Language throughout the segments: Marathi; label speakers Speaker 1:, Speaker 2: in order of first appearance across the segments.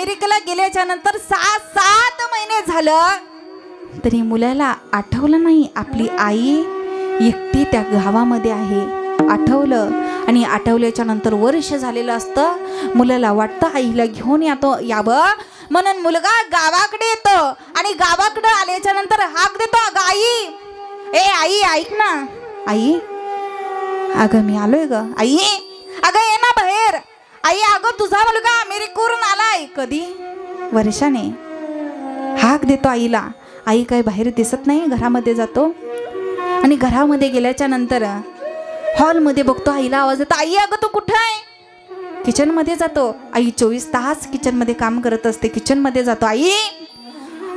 Speaker 1: अमेरिकेला गेल्याच्या नंतर 6-7 महिने झालं तरी मुलाला आठवलं नाही आपली आई एकटी त्या गावामध्ये आहे. आठवलं आणि आठवल्याच्या नंतर वर्ष झालेलं असतं. मुलाला वाटतं आईला घेऊन यावं म्हणून मुलगा गावाकडे येतो आणि गावाकडे आल्याच्या नंतर हाक देतो, अगं आई, ए आई ऐक ना. आई, अगं मी आलोय ग. आई, अगं ये ना बाहेर. आई, अगं तुझा मुलगा अमेरिकेवरून आलाय. कधी? वर्षाने. हाक देतो आईला. आई काय बाहेर दिसत नाही. घरामध्ये जातो आणि घरामध्ये गेल्याच्या नंतर हॉलमध्ये बघतो आईला आवाज येतो, आई अगं तू कुठं आहे? किचनमध्ये जातो. आई 24 तास किचनमध्ये काम करत असते. किचनमध्ये जातो, आई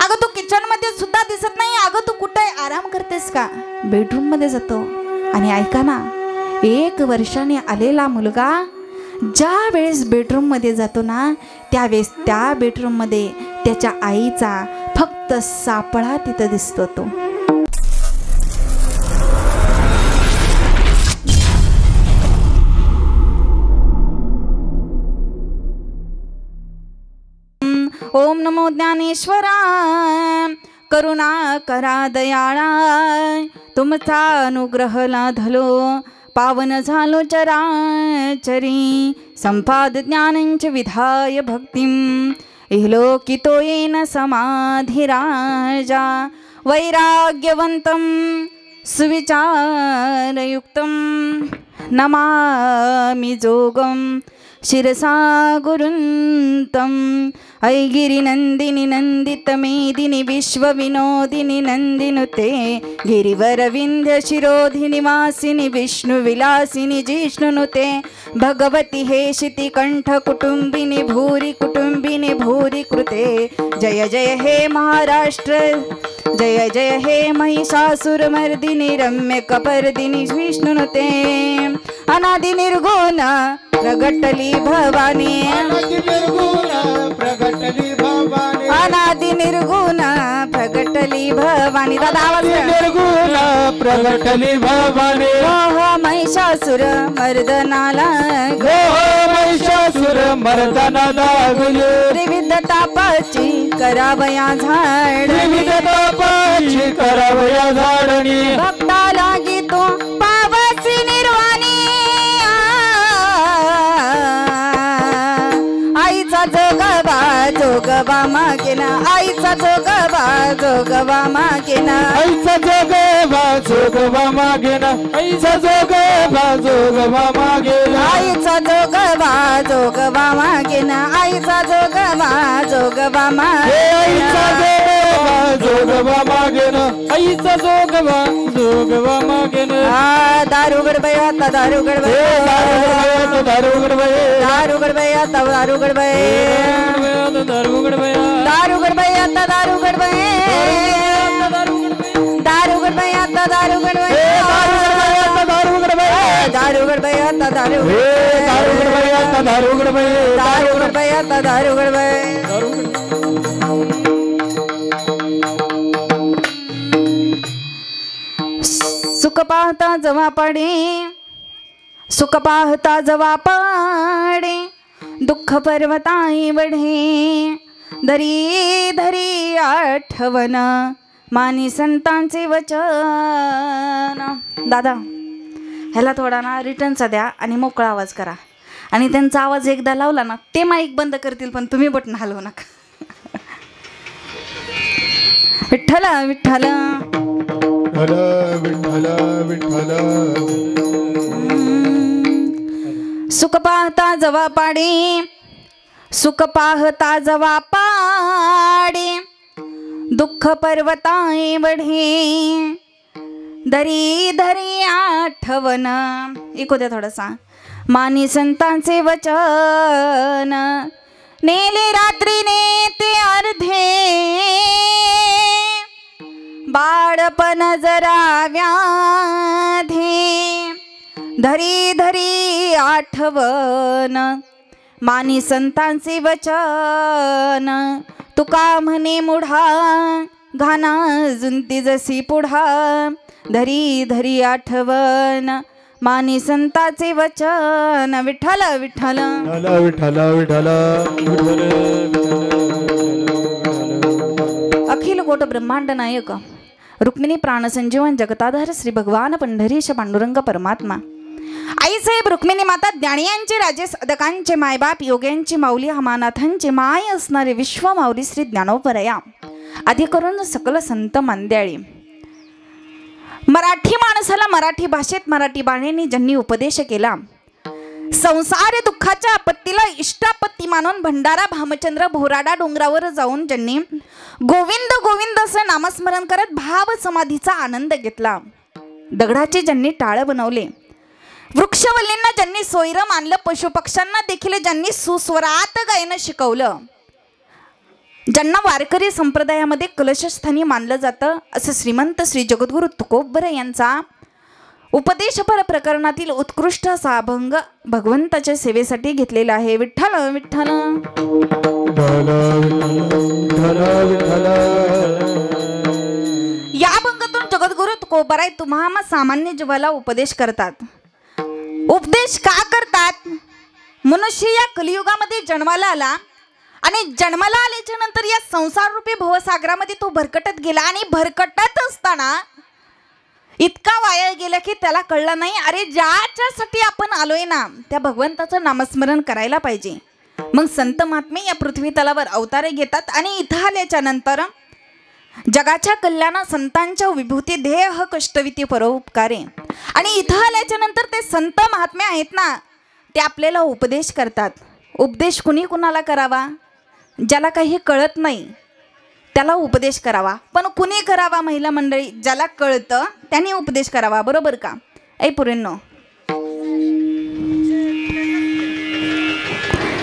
Speaker 1: अगं तू किचनमध्ये सुद्धा दिसत नाही. अगं तू कुठं आहे? आराम करतेस का? बेडरूममध्ये जातो आणि ऐका ना, 1 वर्षाने आलेला मुलगा ज्या वेळेस बेडरूममध्ये जातो ना त्यावेळेस त्या बेडरूममध्ये त्याच्या आईचा फक्त सापळा तिथं दिसतो. तो ओम नमो ज्ञानेश्वरा करुणा करा दयाळा, तुमचा अनुग्रह लाधलो पावन झालो चराचरी. संपाद ज्ञानंच विधाय भक्तिं इहलोकितो येन समाधिराजा. वैराग्यवन्तं सुविचारयुक्तं नमामि जोगं शिरसा गुरुन्तं. ऐगिरिनन्दिनि नन्दितमेदिनि विश्वविनोदिनि नन्दिनुते गिरिवरविन्ध्य शिरोधिनि वासिनि विष्णुविलासिनि जिष्णुनुते. भगवति हेशिति कण्ठकुटुम्बिनि भूरि कुटुम्बिनि भूरि कृते. जय जय हे महाराष्ट्र, जय जय हे महिषासुरमर्दिनि रम्यकपर्दिनि विष्णुनुते. अनादि निर्गुण प्रगटली भवानी, अनादि निर्गुण प्रगटली भवानी. दादा आवाज
Speaker 2: निर्गुण प्रगटली भवानी.
Speaker 1: हो महिषासुर मर्दनाला,
Speaker 2: महिषासुर मर्दनाला
Speaker 1: त्रिविध तापाची करावया झाड,
Speaker 2: त्रिविध तापाची करावया झाडणी.
Speaker 1: भक्ताला गीतो पावसी निर्वाणी. आईचा जोगवा मागेना, आईचा जोगवा मागेना,
Speaker 2: आईचा जोगवा मागेना, आईचा जोगवा मागेना,
Speaker 1: आईचा जोगवा मागेना, आईचा जोगवा मागेना,
Speaker 2: जोगवा मागेना, आईचा जोगवा मागेना.
Speaker 1: दारू गडबय आता दारू गडबय,
Speaker 2: दारू गडबय,
Speaker 1: दारू गडबय आता दारू गडबय,
Speaker 2: दारू गडबय,
Speaker 1: दारू गडबय आता दारू गडबय, दारू गडबय आता दारू गडबय,
Speaker 2: दारू गडबय,
Speaker 1: दारू गडबय आता दारू,
Speaker 2: दारू गडबय आता दारू गडबय,
Speaker 1: दारू गडबय आता दारू गडबय. सुख पाहता जवा पाडे, सुख पाहता जवा पाडे, दुःख पर्वताई वढे. धरी धरी आठवण मानी संतांचे वचन. दादा ह्याला थोडा ना रिटर्नचा द्या आणि मोकळा आवाज करा. आणि त्यांचा आवाज एकदा लावला ना ते माईक बंद करतील पण तुम्ही बटन हलवू नका. विठ्ठल विठ्ठल
Speaker 2: विठ्ठल विठ्ठल.
Speaker 1: सुख पाहता जवा पाडे, सुख पाहता जवा पाडे, दुःख पर्वताई वढे. धरी धरी आठवण, ऐकू द्या थोडासा. मानी संतांचे वचन, नेले रात्रीने ते अर्धे, बाळपण जरा व्याधे. धरी धरी आठवण मानी संतांचे वचन. तुका म्हणे मुढा घाना जुंती जसी पुढा. धरी धरी आठवण मानी संताचे वचन विठ्ठल विठ्ठल
Speaker 2: विठ्ठल विठ्ठल
Speaker 1: अखिल कोट ब्रह्मांड नायक रुक्मिणी प्राणसंजीवन जगताधार श्री भगवान पंढरीश पांडुरंग परमात्मा आई साहेब रुक्मिणी माता ज्ञानियांचे राजे साधकांचे मायबाप योग्यांची माऊली हमानाथांचे माय असणारे विश्व माऊली श्री ज्ञानोपरया आधी करून सकल संत मांद्याळी मराठी माणसाला मराठी भाषेत मराठी बाणींनी ज्यांनी उपदेश केला संसार दुःखाच्या आपत्तीला इष्टापत्ती मानून भंडारा भामचंद्र भोराडा डोंगरावर जाऊन ज्यांनी गोविंद गोविंद असं नामस्मरण करत भाव समाधीचा आनंद घेतला दगडाचे ज्यांनी टाळ बनवले वृक्षवल्लींना ज्यांनी सोयरं मानलं पशुपक्ष्यांना देखील ज्यांनी सुस्वरात गायन शिकवलं ज्यांना वारकरी संप्रदायामध्ये कलशस्थानी मानलं जातं असं श्रीमंत श्री जगद्गुरु तुकोबरे यांचा उपदेशपर प्रकरणातील उत्कृष्ट असा अभंग भगवंताच्या सेवेसाठी घेतलेला आहे विठ्ठल विठ्ठल या अभंगातून जगद्गुरु तुकोबराय तुम्हा सामान्य जीवाला उपदेश करतात उपदेश का करतात मनुष्य या कलियुगामध्ये जन्माला आला आणि जन्माला आल्याच्या नंतर या संसार रूपी भवसागरामध्ये तो भरकटत गेला आणि भरकटत असताना इतका वाया गेला की त्याला कळलं नाही अरे ज्याच्यासाठी आपण आलोय ना त्या भगवंताचं नामस्मरण करायला पाहिजे मग संत महात्मे या पृथ्वी तलावर अवतारे घेतात आणि इथं आल्याच्या नंतर जगाच्या कल्याणा संतांच्या विभूती ध्येय कष्टविती परोपकारे आणि इथं आल्याच्या नंतर ते संत महात्मे आहेत ना ते आपल्याला उपदेश करतात उपदेश कुणी कुणाला करावा ज्याला काही कळत नाही त्याला उपदेश करावा पण कुणी करावा महिला मंडळी ज्याला कळतं त्याने उपदेश करावा बरोबर का ऐ पुरेंनो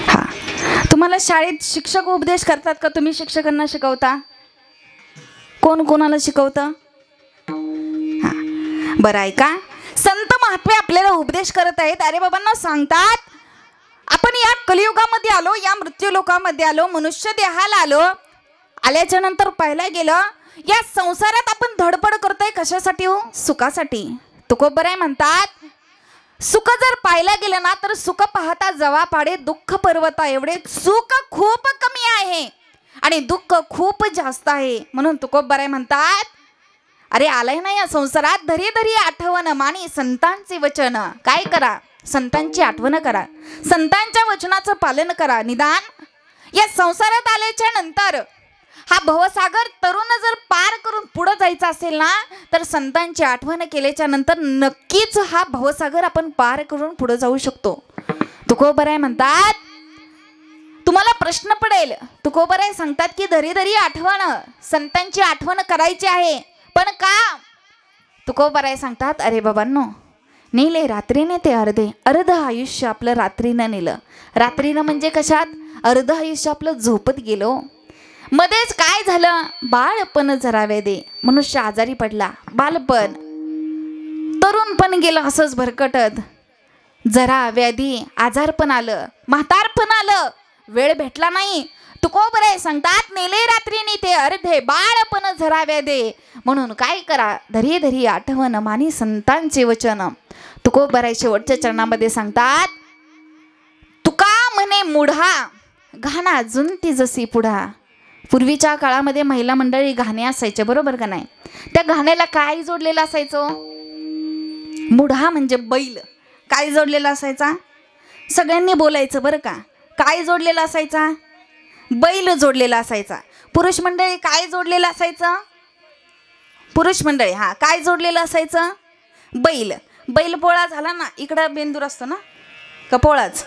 Speaker 1: हा तुम्हाला शाळेत शिक्षक उपदेश करतात का तुम्ही शिक्षकांना शिकवता कोण कोणाला शिकवतं हा बरं आहे का संत महात्मे आपल्याला उपदेश करत आहेत अरे बाबांना सांगतात आपण या कलियुगामध्ये आलो या मृत्यू लोकामध्ये आलो मनुष्य देहाला आलो आल्याच्या नंतर पाहायला गेलं या संसारात आपण धडपड करतोय कशासाठी हो सुखासाठी तुकोबराय म्हणतात सुख जर पाहायला गेलं ना तर सुख पाहता जवा पाडे दुःख पर्वता एवढे सुख खूप कमी आहे आणि दुःख खूप जास्त आहे म्हणून तुकोबराय म्हणतात अरे आलाय ना या संसारात धरी धरी आठवण मानी संतांचे वचन काय करा संतांची आठवण करा संतांच्या वचनाचं पालन करा निदान या संसारात आल्याच्या नंतर हा भवसागर तरुण जर पार करून पुढे जायचा असेल ना तर संतांची आठवण केल्याच्या नंतर नक्कीच हा भवसागर आपण पार करून पुढे जाऊ शकतो तुकोबराय म्हणतात तुम्हाला प्रश्न पडेल तुकोबराय सांगतात की धरी धरी आठवण संतांची आठवण करायची आहे पण का तुकोबराय सांगतात अरे बाबांनो नेले रात्रीने ते अर्ध आयुष्य आपलं रात्रीनं नेलं रात्रीनं म्हणजे कशात अर्ध आयुष्य आपलं झोपत गेलो मध्येच काय झालं बाळपण जरावे दे मनुष्य आजारी पडला बालपण तरुणपण गेलं असंच भरकटत जरा व्याधी आजारपण आलं म्हातारपण आलं वेळ भेटला नाही तुकोबराय सांगतात नेले रात्रीने ते अर्धे बाळपण झरावे दे म्हणून काय करा धरी धरी आठवण मानी संतांचे वचन तुकोबराय शेवटच्या चरणामध्ये सांगतात तुका म्हणे मुढा घाणा जुंती जशी पुढा पूर्वीच्या काळामध्ये महिला मंडळी घाणे असायचे बरोबर का नाही त्या घाण्याला काय जोडलेलं असायचं मुढा म्हणजे बैल काय जोडलेला असायचा सगळ्यांनी बोलायचं बरं का काय जोडलेला असायचा बैल जोडलेला असायचा पुरुष मंडळी काय जोडलेलं असायचं पुरुष मंडळी हा काय जोडलेलं असायचं बैल बैल पोळा झाला ना इकडं बेंदूर असतो ना का पोळाच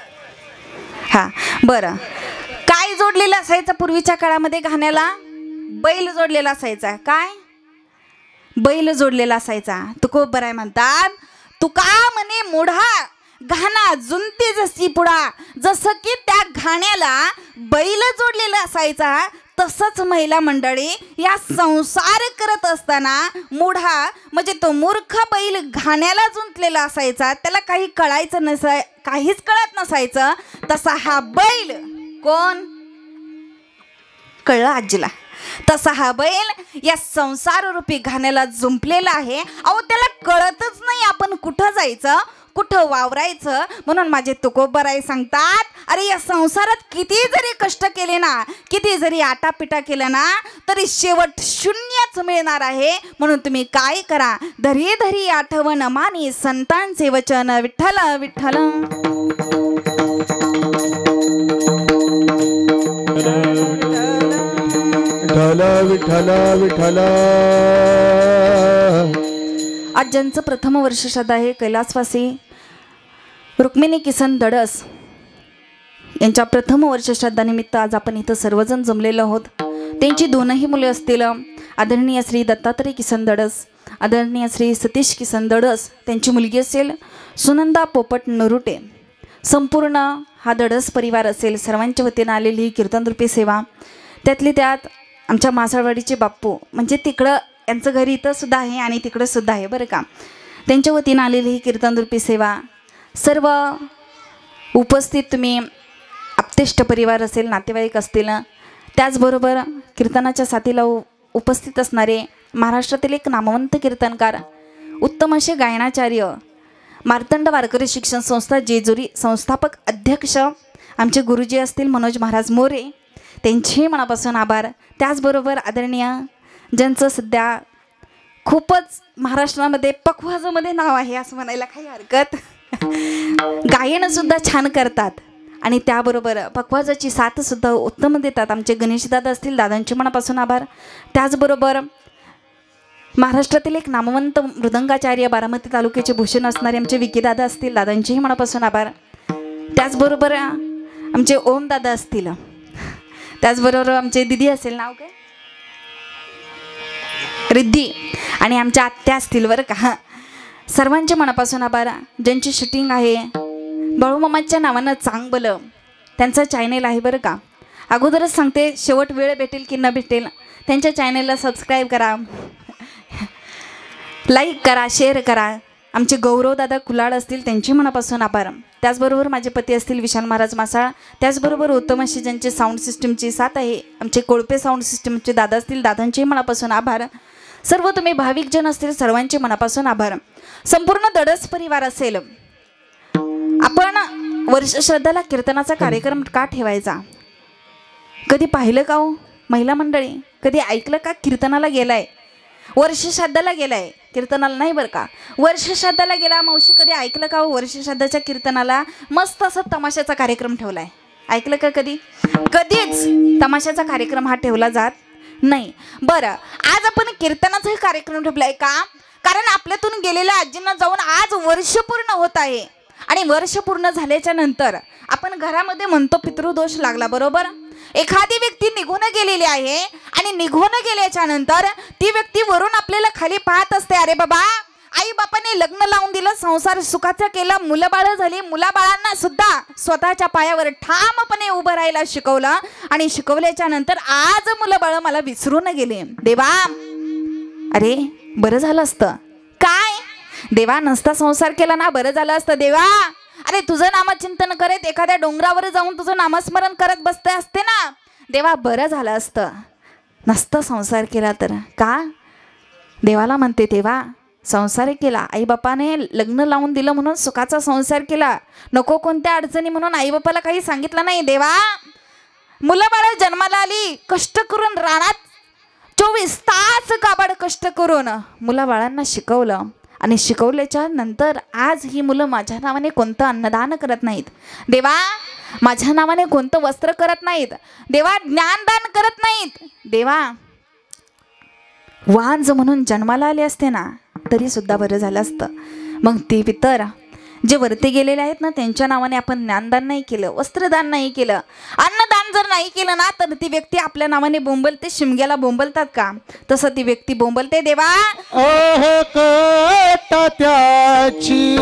Speaker 1: हा बरं काय जोडलेलं असायचं पूर्वीच्या काळामध्ये घाण्याला बैल जोडलेला असायचा काय बैल जोडलेला असायचा तुकोबराय म्हणतात तुका म्हणे मुढा घाणा जुंती जशी पुढा जसं की त्या घाण्याला बैल जोडलेला असायचा तसंच महिला मंडळी या संसार करत असताना मुढा म्हणजे तो मूर्ख बैल घाण्याला जुंतलेला असायचा त्याला काही कळायचं काहीच कळत नसायचं तसा हा बैल कोण कळलं आजीला तसा हा बैल या संसार रूपी घाण्याला जुंपलेला आहे अहो त्याला कळतच नाही आपण कुठं जायचं कुठं वावरायचं म्हणून माझे तुकोबराय सांगतात, अरे या संसारात किती जरी कष्ट केले ना, किती जरी आटापिटा केलं ना, तरी शेवट शून्यच मिळणार आहे. म्हणून तुम्ही काय करा, धरी धरी आठवण मानी संतांचे वचन, विठ्ठल विठ्ठल.
Speaker 2: विठ्ठल विठ्ठल विठ्ठल.
Speaker 1: आज ज्यांचं प्रथम वर्ष श्राद्ध आहे, कैलासवासी रुक्मिणी किसन दडस यांच्या प्रथम वर्ष श्राद्धानिमित्त आज आपण इथं सर्वजण जमलेलो आहोत. त्यांची दोनही मुले असतील, आदरणीय श्री दत्तात्रय किसन दडस, आदरणीय श्री सतीश किसन दडस. त्यांची मुलगी असेल सुनंदा पोपट नरुटे. संपूर्ण हा दडस परिवार असेल, सर्वांच्या वतीनं आलेली ही कीर्तनरूपी सेवा. त्यातली त्यात आमच्या मासाळवाडीचे बाप्पू, म्हणजे तिकडं यांचं घरी इथं सुद्धा आहे आणि तिकडं सुद्धा आहे बरं का. त्यांच्या वतीनं आलेली ही कीर्तनरूपी सेवा. सर्व उपस्थित तुम्ही आप्तेष्ट परिवार असेल, नातेवाईक असतील, त्याचबरोबर कीर्तनाच्या साथीला उपस्थित असणारे महाराष्ट्रातील एक नामवंत कीर्तनकार, उत्तम असे गायनाचार्य, मार्तंड वारकरी शिक्षण संस्था जेजुरी संस्थापक अध्यक्ष आमचे गुरुजी असतील मनोज महाराज मोरे, त्यांचेही मनापासून आभार. त्याचबरोबर आदरणीय ज्यांचं सध्या खूपच महाराष्ट्रामध्ये पखवाजामध्ये नाव आहे असं म्हणायला काही हरकत, गायनसुद्धा छान करतात आणि त्याबरोबर पखवाजाची साथसुद्धा उत्तम देतात, आमचे गणेशदादा असतील, दादांचे मनापासून आभार. त्याचबरोबर महाराष्ट्रातील एक नामवंत मृदंगाचार्य, बारामती तालुक्याचे भूषण असणारे आमचे विकीदादा असतील, दादांचेही मनापासून आभार. त्याचबरोबर आमचे ओमदादा असतील, त्याचबरोबर आमचे दिदी असेल, नाव काय, रिद्धी, आणि आमच्या आत्या असतील बरं का. सर्वांचे मनापासून आभार. ज्यांची शूटिंग आहे बाळूमामाच्या नावानं चांगलं, त्यांचा चॅनेल आहे बरं का. अगोदरच सांगते, शेवट वेळ भेटेल की न भेटेल, त्यांच्या चॅनेलला सबस्क्राईब करा, लाईक करा, शेअर करा. आमचे गौरवदादा कुलाड असतील, त्यांचे मनापासून आभार. त्याचबरोबर माझे पती असतील विशाल महाराज मासाळ. त्याचबरोबर उत्तम अशी ज्यांचे साऊंड सिस्टीमची साथ आहे, आमचे कोळपे साऊंड सिस्टीमचे दादा असतील, दादांचेही मनापासून आभार. सर्व तुम्ही भाविक जन असतील, सर्वांचे मनापासून आभार. संपूर्ण दडस परिवार असेल, आपण वर्ष श्रद्धाला कीर्तनाचा कार्यक्रम का ठेवायचा? कधी पाहिलं का हो महिला मंडळी? कधी ऐकलं का कीर्तनाला गेलाय, वर्ष श्राद्धाला गेलाय, कीर्तनाला नाही बरं का, वर्ष श्राद्धाला गेला? मावशी कधी ऐकलं का हो वर्ष श्राद्धाच्या कीर्तनाला मस्त असं तमाशाचा कार्यक्रम ठेवलाय? ऐकलं का कधी? कधीच तमाशाचा कार्यक्रम हा ठेवला जात नाही. बरं, आज आपण कीर्तनाचा कार्यक्रम ठेवलाय का? कारण आपल्यातून गेलेल्या आजींना जाऊन आज वर्ष पूर्ण होत आहे आणि वर्ष पूर्ण झाल्याच्या नंतर आपण घरामध्ये म्हणतो पितृदोष लागला, बरोबर? एखादी व्यक्ती निघून गेलेली आहे आणि निघून गेल्याच्या नंतर ती व्यक्ती वरून आपल्याला खाली पाहत असते, अरे बाबा आई बापाने लग्न लावून दिलं, संसार सुखाचा केला, मुलं बाळ झाली, मुलाबाळांना सुद्धा स्वतःच्या पायावर ठामपणे उभं राहायला शिकवलं आणि शिकवल्याच्या नंतर आज मुलं बाळ मला विसरून गेले. देवा, अरे बरं झालं असतं. काय देवा, नसता संसार केला ना बरं झालं असतं. देवा, अरे तुझं नामचिंतन करत एखाद्या डोंगरावर जाऊन तुझं नामस्मरण करत बसते असते ना, देवा बरं झालं असतं. नसतं संसार केला तर. का? देवाला म्हणते, देवा संसार केला, आईबापाने लग्न लावून दिलं म्हणून सुखाचा संसार केला, नको कोणत्या अडचणी म्हणून आईबापाला काही सांगितलं नाही. देवा, मुलं बाळ जन्माला आली, कष्ट करून रानात 24 तास काबाड कष्ट करून मुला बाळांना शिकवलं आणि शिकवल्याच्या नंतर आज ही मुलं माझ्या नावाने कोणतं अन्नदान करत नाहीत. देवा, माझ्या नावाने कोणतं वस्त्र करत नाहीत. देवा, ज्ञानदान करत नाहीत. देवा, वांज म्हणून जन्माला आले असते ना तरी सुद्धा बरं झालं असतं. मग ते पितर जे वरती गेलेले आहेत ना, त्यांच्या नावाने आपण ज्ञानदान नाही केलं, वस्त्रदान नाही केलं, अन्नदान जर नाही केलं ना, तर ती व्यक्ती आपल्या नावाने बोंबलते. शिमग्याला बोंबलतात का, तसं ती व्यक्ती बोंबलते. देवा,
Speaker 2: त्याची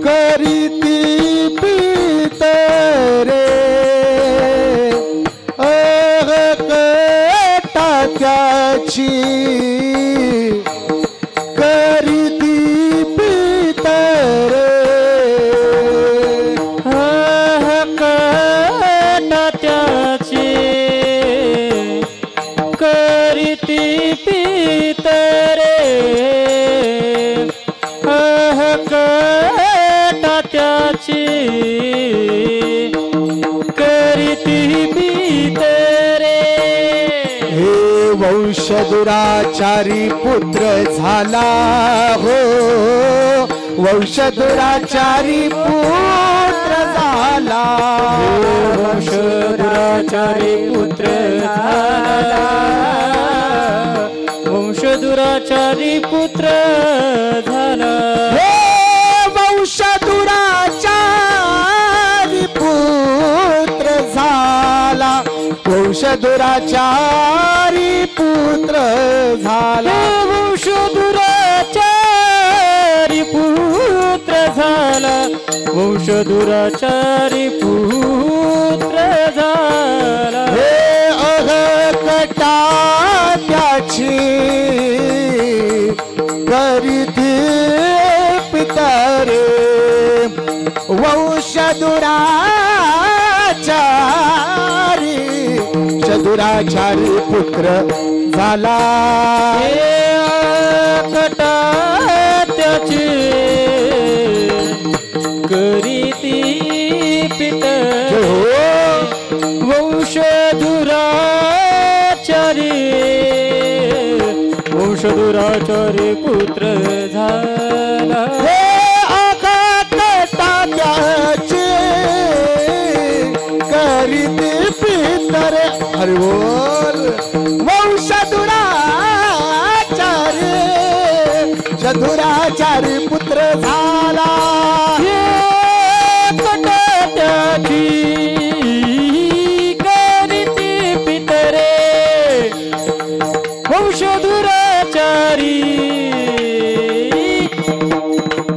Speaker 2: करीती पितरे, त्याची करीती पितरे,
Speaker 3: त्याची करीती पितरे,
Speaker 2: वंशदुराचारी पुत्र झाला हो, वंशदुराचारी पुत्र झाला,
Speaker 3: वंशदुराचारी पुत्र झाला, वंशदुराचारी पुत्र झाला,
Speaker 2: हे वंशदुराचारी पुत्र झाला, वंशदुराचारी पुत्र झाला,
Speaker 3: वंशदुराचारी पुत्र झाला, वंशदुराचारी पुत्र झाला,
Speaker 2: हे अहकटा त्याची करीती पितरे, वंशदुराचारी पुत्र झाला,
Speaker 3: कटा त्याची करीती पितर, वंशदुराचारी पुत्र झाला,
Speaker 2: हे अकटा त्याचे करीती पितरे, हरि बोल, वंशदुराचारी पुत्र झाला,
Speaker 3: कटा त्याची करीती पितरे, वंशदुराचारी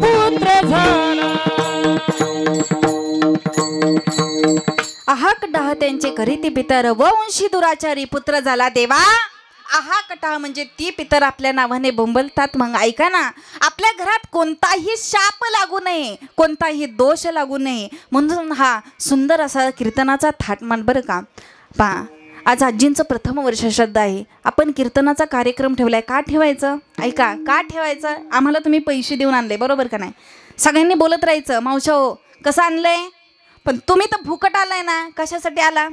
Speaker 3: पुत्र झाला.
Speaker 1: आहाक डाह त्यांचे करीती पितर वंशी दुराचारी पुत्र झाला. देवा आहाक डाह म्हणजे ती पितर आपल्या नावाने बोंबलतात. मग ऐका ना, आपल्या घरात कोणताही शाप लागू नये, कोणताही दोष लागू नये म्हणून हा सुंदर असा कीर्तनाचा थाटमान बरं का. आज आजींचं प्रथम वर्ष श्राद्ध आहे. आपण कीर्तनाचा कार्यक्रम ठेवलाय. का ठेवायचं? ऐका, का ठेवायचं? आम्हाला तुम्ही पैसे देऊन आणले, बरोबर का नाही? सगळ्यांनी बोलत राहायचं, मावशा हो कसं आणलंय, पण तुम्ही तर फुकट आलाय ना. कशासाठी आला?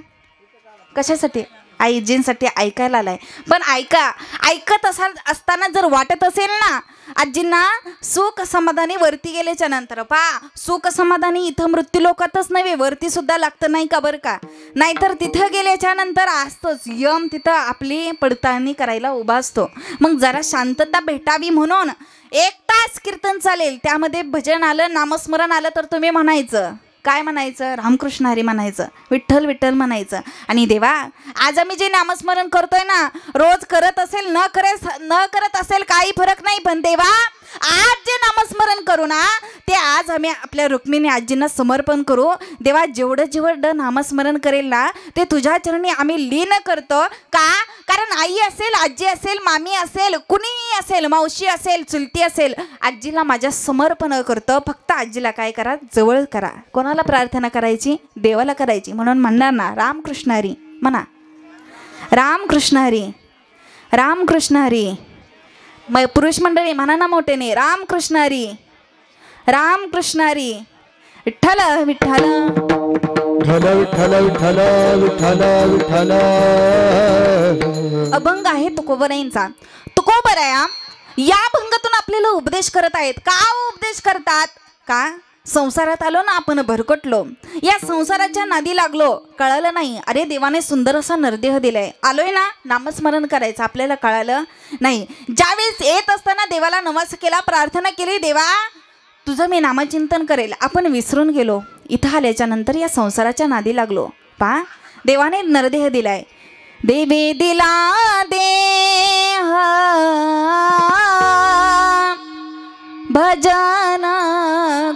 Speaker 1: कशासाठी? आजींसाठी ऐकायला आलाय. पण ऐका, ऐकत असताना जर वाटत असेल ना आजींना सुख समाधानी वरती गेल्याच्या नंतर, सुख समाधानी इथं मृत्यू लोकातच नव्हे, वरती सुद्धा लागतं नाही का बरं का. नाहीतर तिथं गेल्याच्या नंतर असतोच यम, तिथं आपली पडताळणी करायला उभा असतो. मग जरा शांतता भेटावी म्हणून 1 तास कीर्तन चालेल. त्यामध्ये भजन आलं, नामस्मरण आलं तर तुम्ही म्हणायचं, काय म्हणायचं? रामकृष्ण हरी म्हणायचं, विठ्ठल विठ्ठल म्हणायचं. आणि देवा आज आम्ही जे नामस्मरण करतोय ना, रोज करत असेल न करत असेल काही फरक नाही, पण देवा आज जे नामस्मरण करू ना ते आज आम्ही आपल्या रुक्मिणी आजींना समर्पण करू. देवा जेवढं नामस्मरण करेल ना ते तुझ्या चरणी आम्ही लीन करतो. का? कारण आई असेल, आजी असेल, मामी असेल, कुणीही असेल, मावशी असेल, चुलती असेल, आजीला माझ्या समर्पण करतो. फक्त आजीला काय करा? जवळ करा. कोणाला प्रार्थना करायची? देवाला करायची. म्हणून म्हणणार ना रामकृष्ण हरी म्हणा, रामकृष्ण हरी, रामकृष्ण हरी. मग पुरुष मंडळी म्हणा ना मोठेने, रामकृष्ण हरी, रामकृष्ण हरी, विठ्ठल विठ्ठल,
Speaker 2: विठ्ठल विठ्ठल विठ्ठल विठ्ठल.
Speaker 1: अभंग आहे तुकोबरायांचा. तुकोबराया या भंगातून आपल्याला उपदेश करत आहेत. का उपदेश करतात? का संसारात आलो ना आपण, भरकटलो, या संसाराच्या नादी लागलो, कळालं नाही अरे देवाने सुंदर असा नरदेह दिलाय, आलोय ना नामस्मरण करायचं, आपल्याला कळालं नाही. ज्यावेळेस येत असताना देवाला नमस्कार केला, प्रार्थना केली, देवा तुझं मी नामचिंतन करेल, आपण विसरून गेलो. इथं आल्याच्या नंतर या संसाराच्या नादी लागलो. देवाने नरदेह दिलाय. देवे दिला देह भजन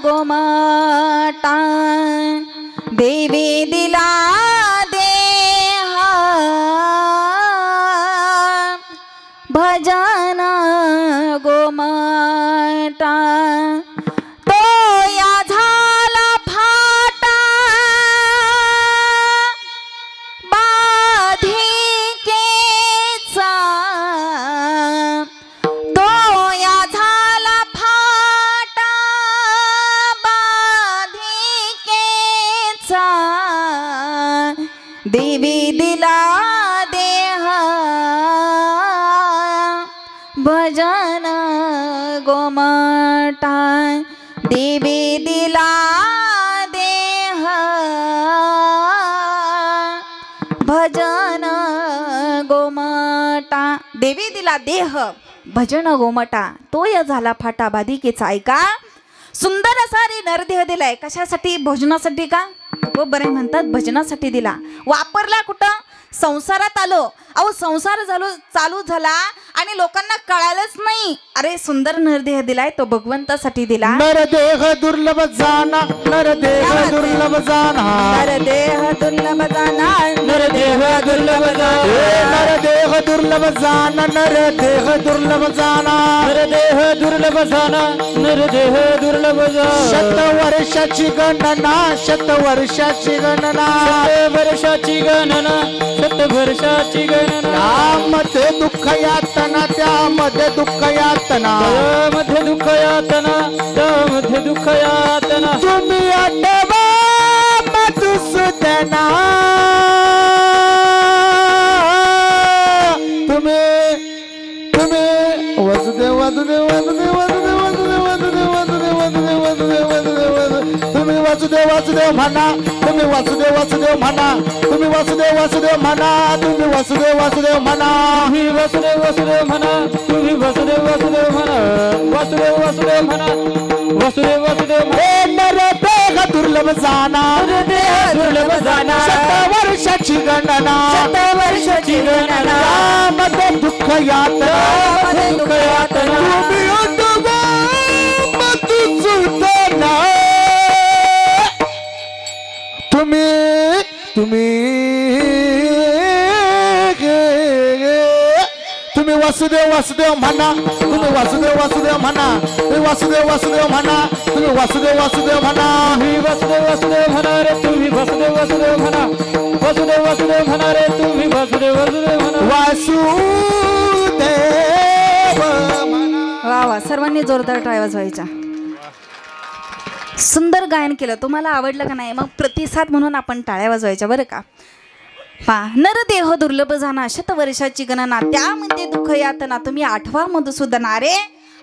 Speaker 1: गोमाता, देवी दिला देह भजन गोमाता, तो या झाला फाटा बाधिकेचा, तो या झाला फाटा बाधिकेचा, देवी दिला देह भजन गोमटा, देवी दिला देह भजन गोमटा, तोय झाला फाटा बाधिकेचा ऐका. सुंदर असा रे नरदेह दिलाय कशासाठी? भोजनासाठी का? हो बरे म्हणतात भजनासाठी दिला. वापरला कुठं? संसारात आलो. अहो संसार चालू झाला आणि लोकांना कळालंच नाही. अरे सुंदर नरदेह दिलाय तो भगवंतासाठी दिला.
Speaker 2: नरदेह दुर्लभ जाना, नरदेह दुर्लभ जाना,
Speaker 1: नरदेह दुर्लभ जाना,
Speaker 3: नरदेह दुर्लभ जाना,
Speaker 2: नरदेह दुर्लभ जाना, नरदेह दुर्लभ जाना,
Speaker 3: नरदेह दुर्लभ जाना, नरदेह दुर्लभ जाना.
Speaker 2: शतवर्षाची गणना, शतवर्षाची गणना,
Speaker 3: वर्षाची गणना, शतवर्षाची गणना.
Speaker 2: त्यामध्ये दुःख यातना, त्यामध्ये दुःख यातना,
Speaker 3: त्यामध्ये दुःख यातना, त्यामध्ये दुःख यातना.
Speaker 2: तुम्ही आठवा मधुसूदना, तुम्ही वासुदेव वासुदेव वासुदेव वासुदेव वासुदेव वासुदेव वासुदेव वासुदेव वासुदेव वासुदेव, तुम्ही वासुदेव वासुदेव म्हणा, तुम्ही वासुदेव वासुदेव म्हणा, तुम्ही वासुदेव वासुदेव म्हणा, तुम्ही वासुदेव वासुदेव म्हणा,
Speaker 3: तुम्ही वासुदेव वासुदेव म्हणा, तुम्ही वासुदेव वासुदेव म्हणा, वासुदेव वासुदेव म्हणा, वासुदेव वासुदेव म्हणा.
Speaker 2: हे नरदेह दुर्लभ जाना,
Speaker 3: नरदेह दुर्लभ जाना,
Speaker 2: शतवर्षाची गणना,
Speaker 3: शतवर्षाची गणना,
Speaker 2: त्यामध्ये दुःख यातना,
Speaker 3: त्यामध्ये दुःख यातना.
Speaker 2: तुम्ही आठवा मधुसूदना, तुम्ही वासुदेव वासुदेव म्हणा, तुम्ही वासुदेव वासुदेव म्हणा, तुम्ही वासुदेव वासुदेव म्हणा, तुम्ही वासुदेव वासुदेव म्हणा,
Speaker 3: तुम्ही वासुदेव वासुदेव म्हणा रे, तुम्ही वासुदेव वासुदेव म्हणा, वासुदेव वासुदेव म्हणा रे, तुम्ही वासुदेव वासुदेव म्हणा,
Speaker 2: वासुदेव म्हणा.
Speaker 1: वा वा, सर्वांनी जोरदार टाळ्या वाजवायच्या. सुंदर गायन केलं. तुम्हाला आवडलं का नाही? मग प्रतिसाद म्हणून आपण टाळ्या वाजवायच्या बरं का. पा नरदेह दुर्लभ जाना, शतवर्षाची गणना, त्यामध्ये दुःख यातना, तुम्ही आठवा मधुसूदना. रे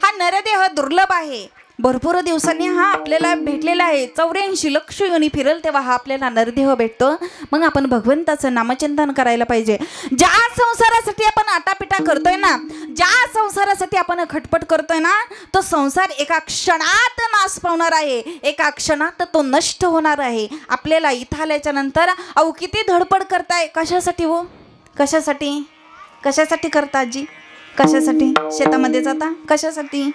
Speaker 1: हा नरदेह दुर्लभ आहे. भरपूर दिवसांनी हा आपल्याला भेटलेला आहे. 84 लक्ष योनी फिरल तेव्हा हा आपल्याला नरदेह भेटतो. मग आपण भगवंताचं नामचिंतन करायला पाहिजे. ज्या संसारासाठी आपण आटापिटा करतोय ना, ज्या संसारासाठी आपण खटपट करतोय ना, तो संसार एका क्षणात नाश पावणार आहे, एका क्षणात तो नष्ट होणार आहे. आपल्याला इथं आल्याच्या नंतर अहो किती धडपड करताय. कशासाठी हो? कशासाठी? कशासाठी करता आजी? कशासाठी? शेतामध्ये जाता कशासाठी?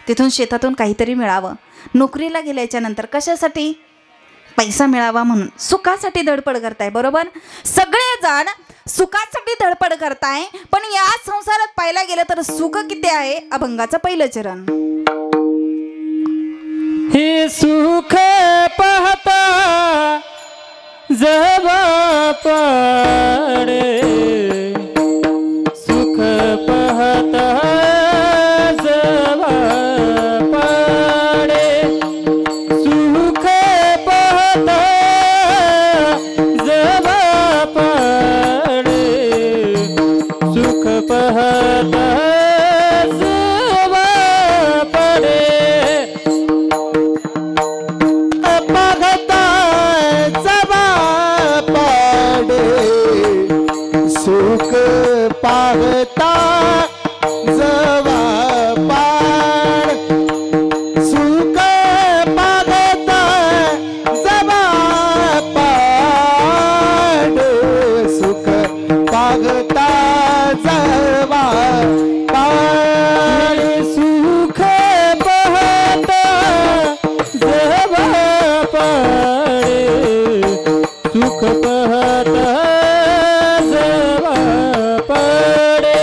Speaker 1: तिथून शेतातून काहीतरी मिळावं. नोकरीला गेल्याच्या नंतर कशासाठी? पैसा मिळावा म्हणून. सुखासाठी धडपड करताय बरोबर. सगळेजण सुखासाठी धडपड करताय, पण या संसारात पाहायला गेलं तर सुख किती आहे? अभंगाचं पहिलं चरण.
Speaker 3: हे सुख पाहता जवा पडे, सुख पाहता जवा पडे, सुख पाहता जवा पडे, सुख पाहता जवा पडे.
Speaker 2: सुख पाहता जवा पाड, सुख पाहता जवा पाड, सुख पाहता जवा पाड,
Speaker 3: सुख पाहता जवा पडे, सुख पाहता जवा पडे.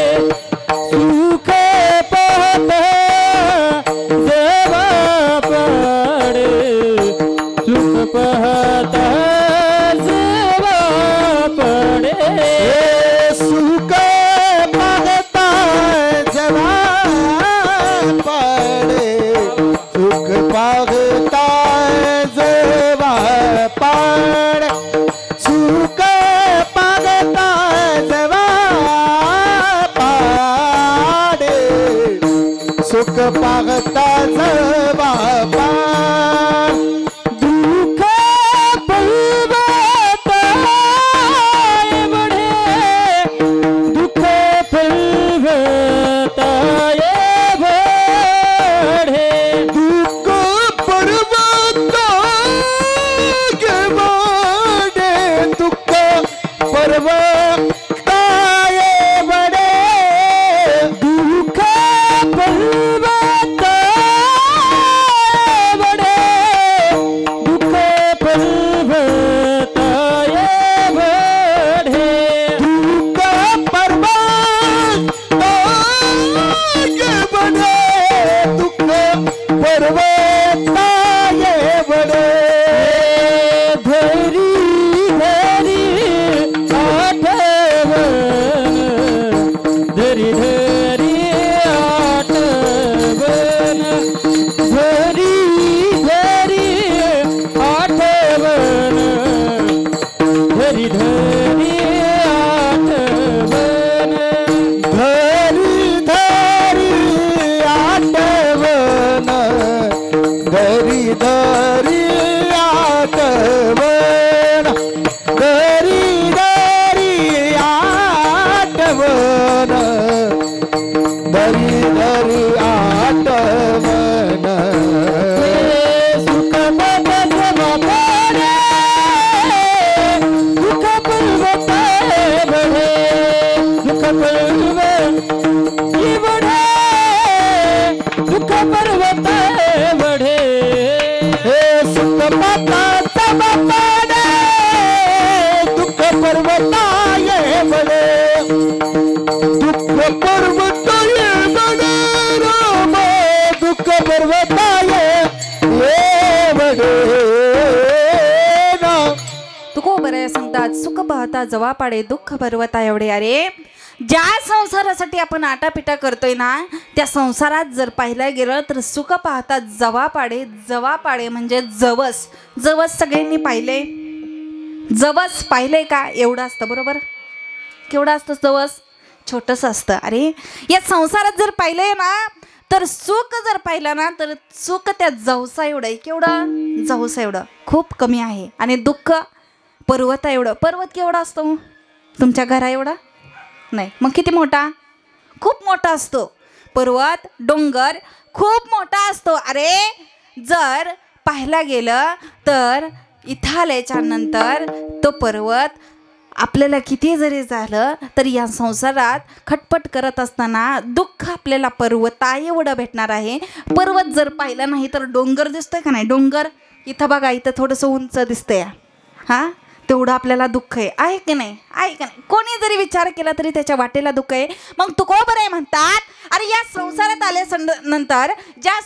Speaker 3: धरी धरी आठवण
Speaker 2: धरी धरी आठवण धरी धरी आठवण धरी धरी आठवण धरी धरी आठवण
Speaker 3: सुख पर्वत बढे दुःख पर्वत बढे दुःख पर्वत बढे दुःख पर्वत बढे
Speaker 2: हे सुख पाताचा बापाने दुःख पर्वताये बडे दुःख पर्वताये बडे राम दुःख पर्वताये बडे ना
Speaker 1: तुको बरे सांगतात सुख पाहता जवा पाडे दुःख पर्वता एवढे. अरे ज्या संसारासाठी आपण आटापिटा करतोय ना त्या संसारात जर पाहिलं गेलं तर सुख पाहता जवा पाडे म्हणजे जवस. जवस सगळ्यांनी पाहिले. जवस पाहिलंय का? एवढं असतं बरोबर. केवढं असतं जवस? छोटंसं असतं. अरे या संसारात जर पाहिलंय ना तर सुख जर पाहिलं ना तर सुख त्या जवसा एवढं आहे. केवढं? जवसा एवढं खूप कमी आहे. आणि दुःख पर्वता एवढं. पर्वत केवढा असतो? तुमच्या घरा एवढा नाही. मग किती मोठा? खूप मोठा असतो. पर्वत डोंगर खूप मोठा असतो. अरे जर पाहायला गेलं तर इथं आल्याच्या नंतर तो पर्वत आपल्याला किती जरी झालं तरी या संसारात खटपट करत असताना दुःख आपल्याला पर्वता एवढं भेटणार आहे. पर्वत जर पाहिलं नाही तर डोंगर दिसतोय का नाही? डोंगर इथं बघा, इथं थोडंसं उंच दिसतंय. हां तेवढं आपल्याला दुःख आहे की नाही? आहे का नाही? कोणी जरी विचार केला तरी त्याच्या वाटेला दुःख आहे. मग तुकोबराय म्हणतात अरे या संसारात आल्या नंतर ज्या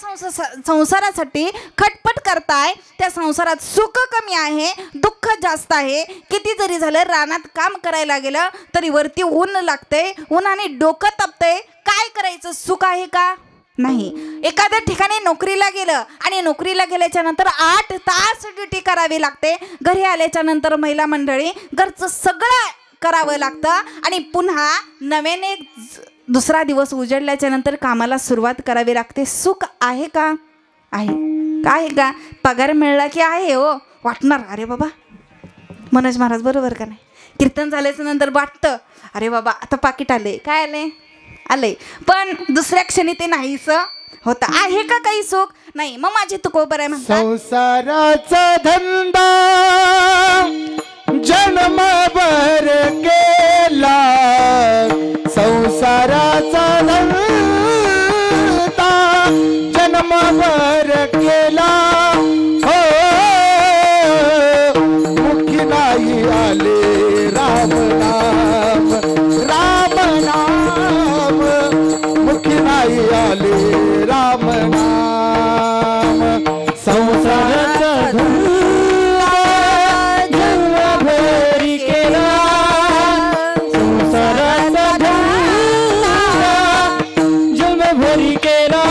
Speaker 1: संसारासाठी खटपट करताय त्या संसारात सुख कमी आहे, दुःख जास्त आहे. किती जरी झालं रानात काम करायला गेलं तरी वरती ऊन लागते, उन्हाने डोकं तपते. काय करायचं? सुख आहे का? नाही. एखाद्या ठिकाणी नोकरीला गेलं आणि नोकरीला गेल्याच्या नंतर 8 तास ड्युटी करावी लागते. घरी आल्याच्या नंतर महिला मंडळी घरचं सगळं करावं लागतं आणि पुन्हा नव्याने दुसरा दिवस उजडल्याच्या नंतर कामाला सुरुवात करावी लागते. सुख आहे का? आहे. काय का? पगार मिळला की आहे हो वाटणार. अरे बाबा मनोज महाराज बरोबर का नाही? कीर्तन झाल्याच्या नंतर वाटतं अरे बाबा आता पाकिट आले. काय आले? आले. पण दुसऱ्या क्षणी ते नाहीच होतं. आहे का काही सुख? नाही. मग माझी तुकोबराय म्हणतात
Speaker 2: संसाराचा धंदा जन्मभर केला संसाराचा धंदा जन्मभर केला हो मुखी नाही आले राम नाम राम नाम मुखी नाही आले राम नाम संसाराचा
Speaker 3: जन्मभरी केला संसाराचा जन्मभरी केला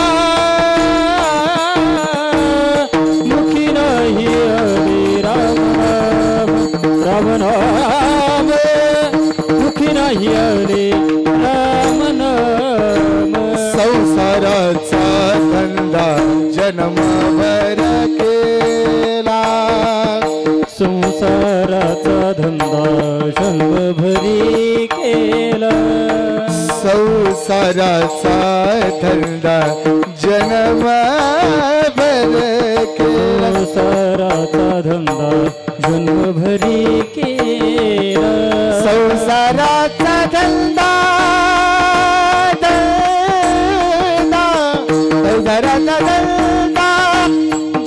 Speaker 3: मुखी नाही आले राम नाम मुखी नाही आले राम नाम
Speaker 2: संसाराचा धंदा जन्मभर केला
Speaker 3: संसाराचा धंदा जन्मभरी केला
Speaker 2: संसाराचा धंदा जन्मभर केला
Speaker 3: संसाराचा धंदा जन्मभरी केला
Speaker 2: संसाराचा धंदा संसाराचा धंदा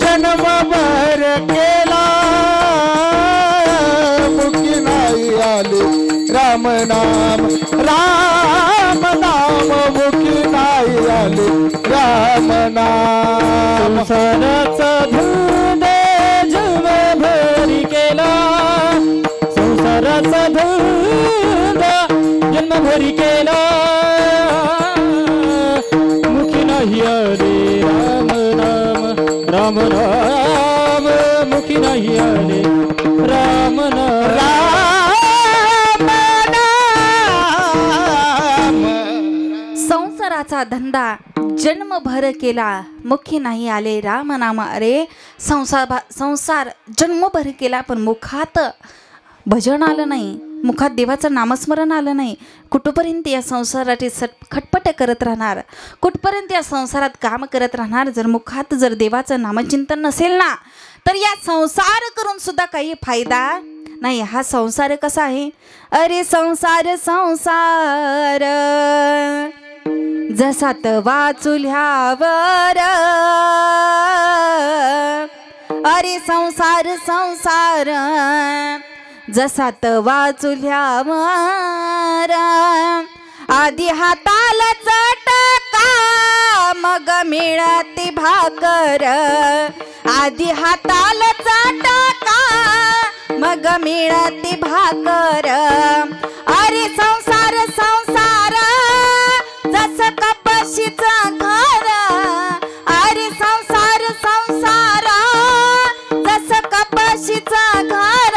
Speaker 2: जन्मभर केला मुक्ती नाही आले राम नाम राम नाम मुक्ती नाही आले राम नाम
Speaker 3: संसाराचा धंदा जन्मभरी केला संसाराचा धंदा जन्मभरी केला मुखी नाही आले राम नाम राम नाम मुखी नाही आले राम नाम
Speaker 1: धंदा जन्मभर केला, मुखी नाही आले राम नाम. अरे संसार जन्मभर केला पण मुखात भजन आलं नाही, मुखात देवाचं नामस्मरण आलं नाही. कुठपर्यंत या संसाराची खटपट करत राहणार, कुठपर्यंत या संसारात काम करत राहणार. जर मुखात जर देवाचं नामचिंतन नसेल ना, तर या संसार करून सुद्धा काही फायदा नाही. हा संसार कसा आहे? अरे संसार संसार जसा तवा चुल्ह्यावर. अरे संसार संसार जसा तवा चुल्ह्यावर. आधी हाताला चटका मग मिळते भाकर. आधी हाताला चटका मग मिळते भाकर. अरे संसार संसार जसं कपाशीचं घर. अरे संसार संसार जसं कपाशीचं घर.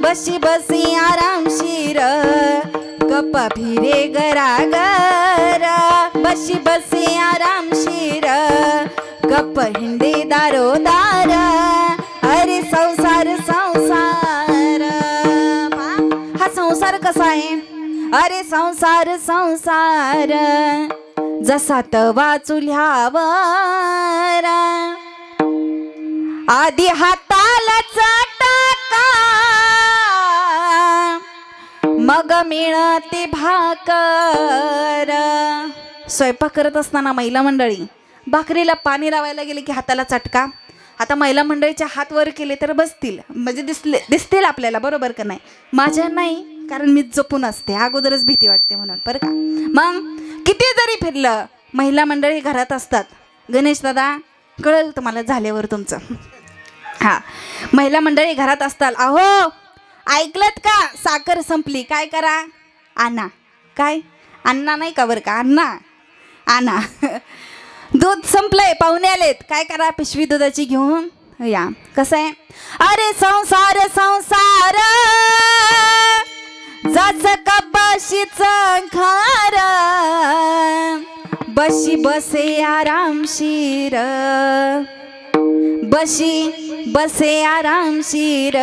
Speaker 1: बशी बसी आरामशीर गप्प फिरे गरागर. बशी बसी आरामशीर गप्प हिंडे दारोदार. अरे संसार संसार. हा संसार कसा आहे? अरे संसार संसार जसा तवा चुल्ह्यावर. आधी हाताला चटका मग मिळते भाकर. स्वयंपाक करत असताना महिला मंडळी भाकरीला पाणी लावायला गेले की हाताला चटका. आता महिला मंडळीचे हात वर केले तर बसतील, म्हणजे दिसतील आपल्याला, बरोबर का नाही? माझ्या नाही, कारण मी जपून असते, अगोदरच भीती वाटते म्हणून, बरं का. मग किती जरी फिरलं, महिला मंडळी घरात असतात. गणेश दादा कळेल तुम्हाला झाल्यावर तुमचं. हा, महिला मंडळी घरात असतात. अहो ऐकलत का? साखर संपली, काय करा? आणा. काय? अन्ना नाही का बरं का? अन्ना आणा. दूध संपलंय, पाहुणे आलेत, काय करा? पिशवी दुधाची घेऊन या. कसं आहे? अरे संसार संसार जसं कपाशीचं घर. बशी बसे आरामशीर. बशी बसे आरामशीर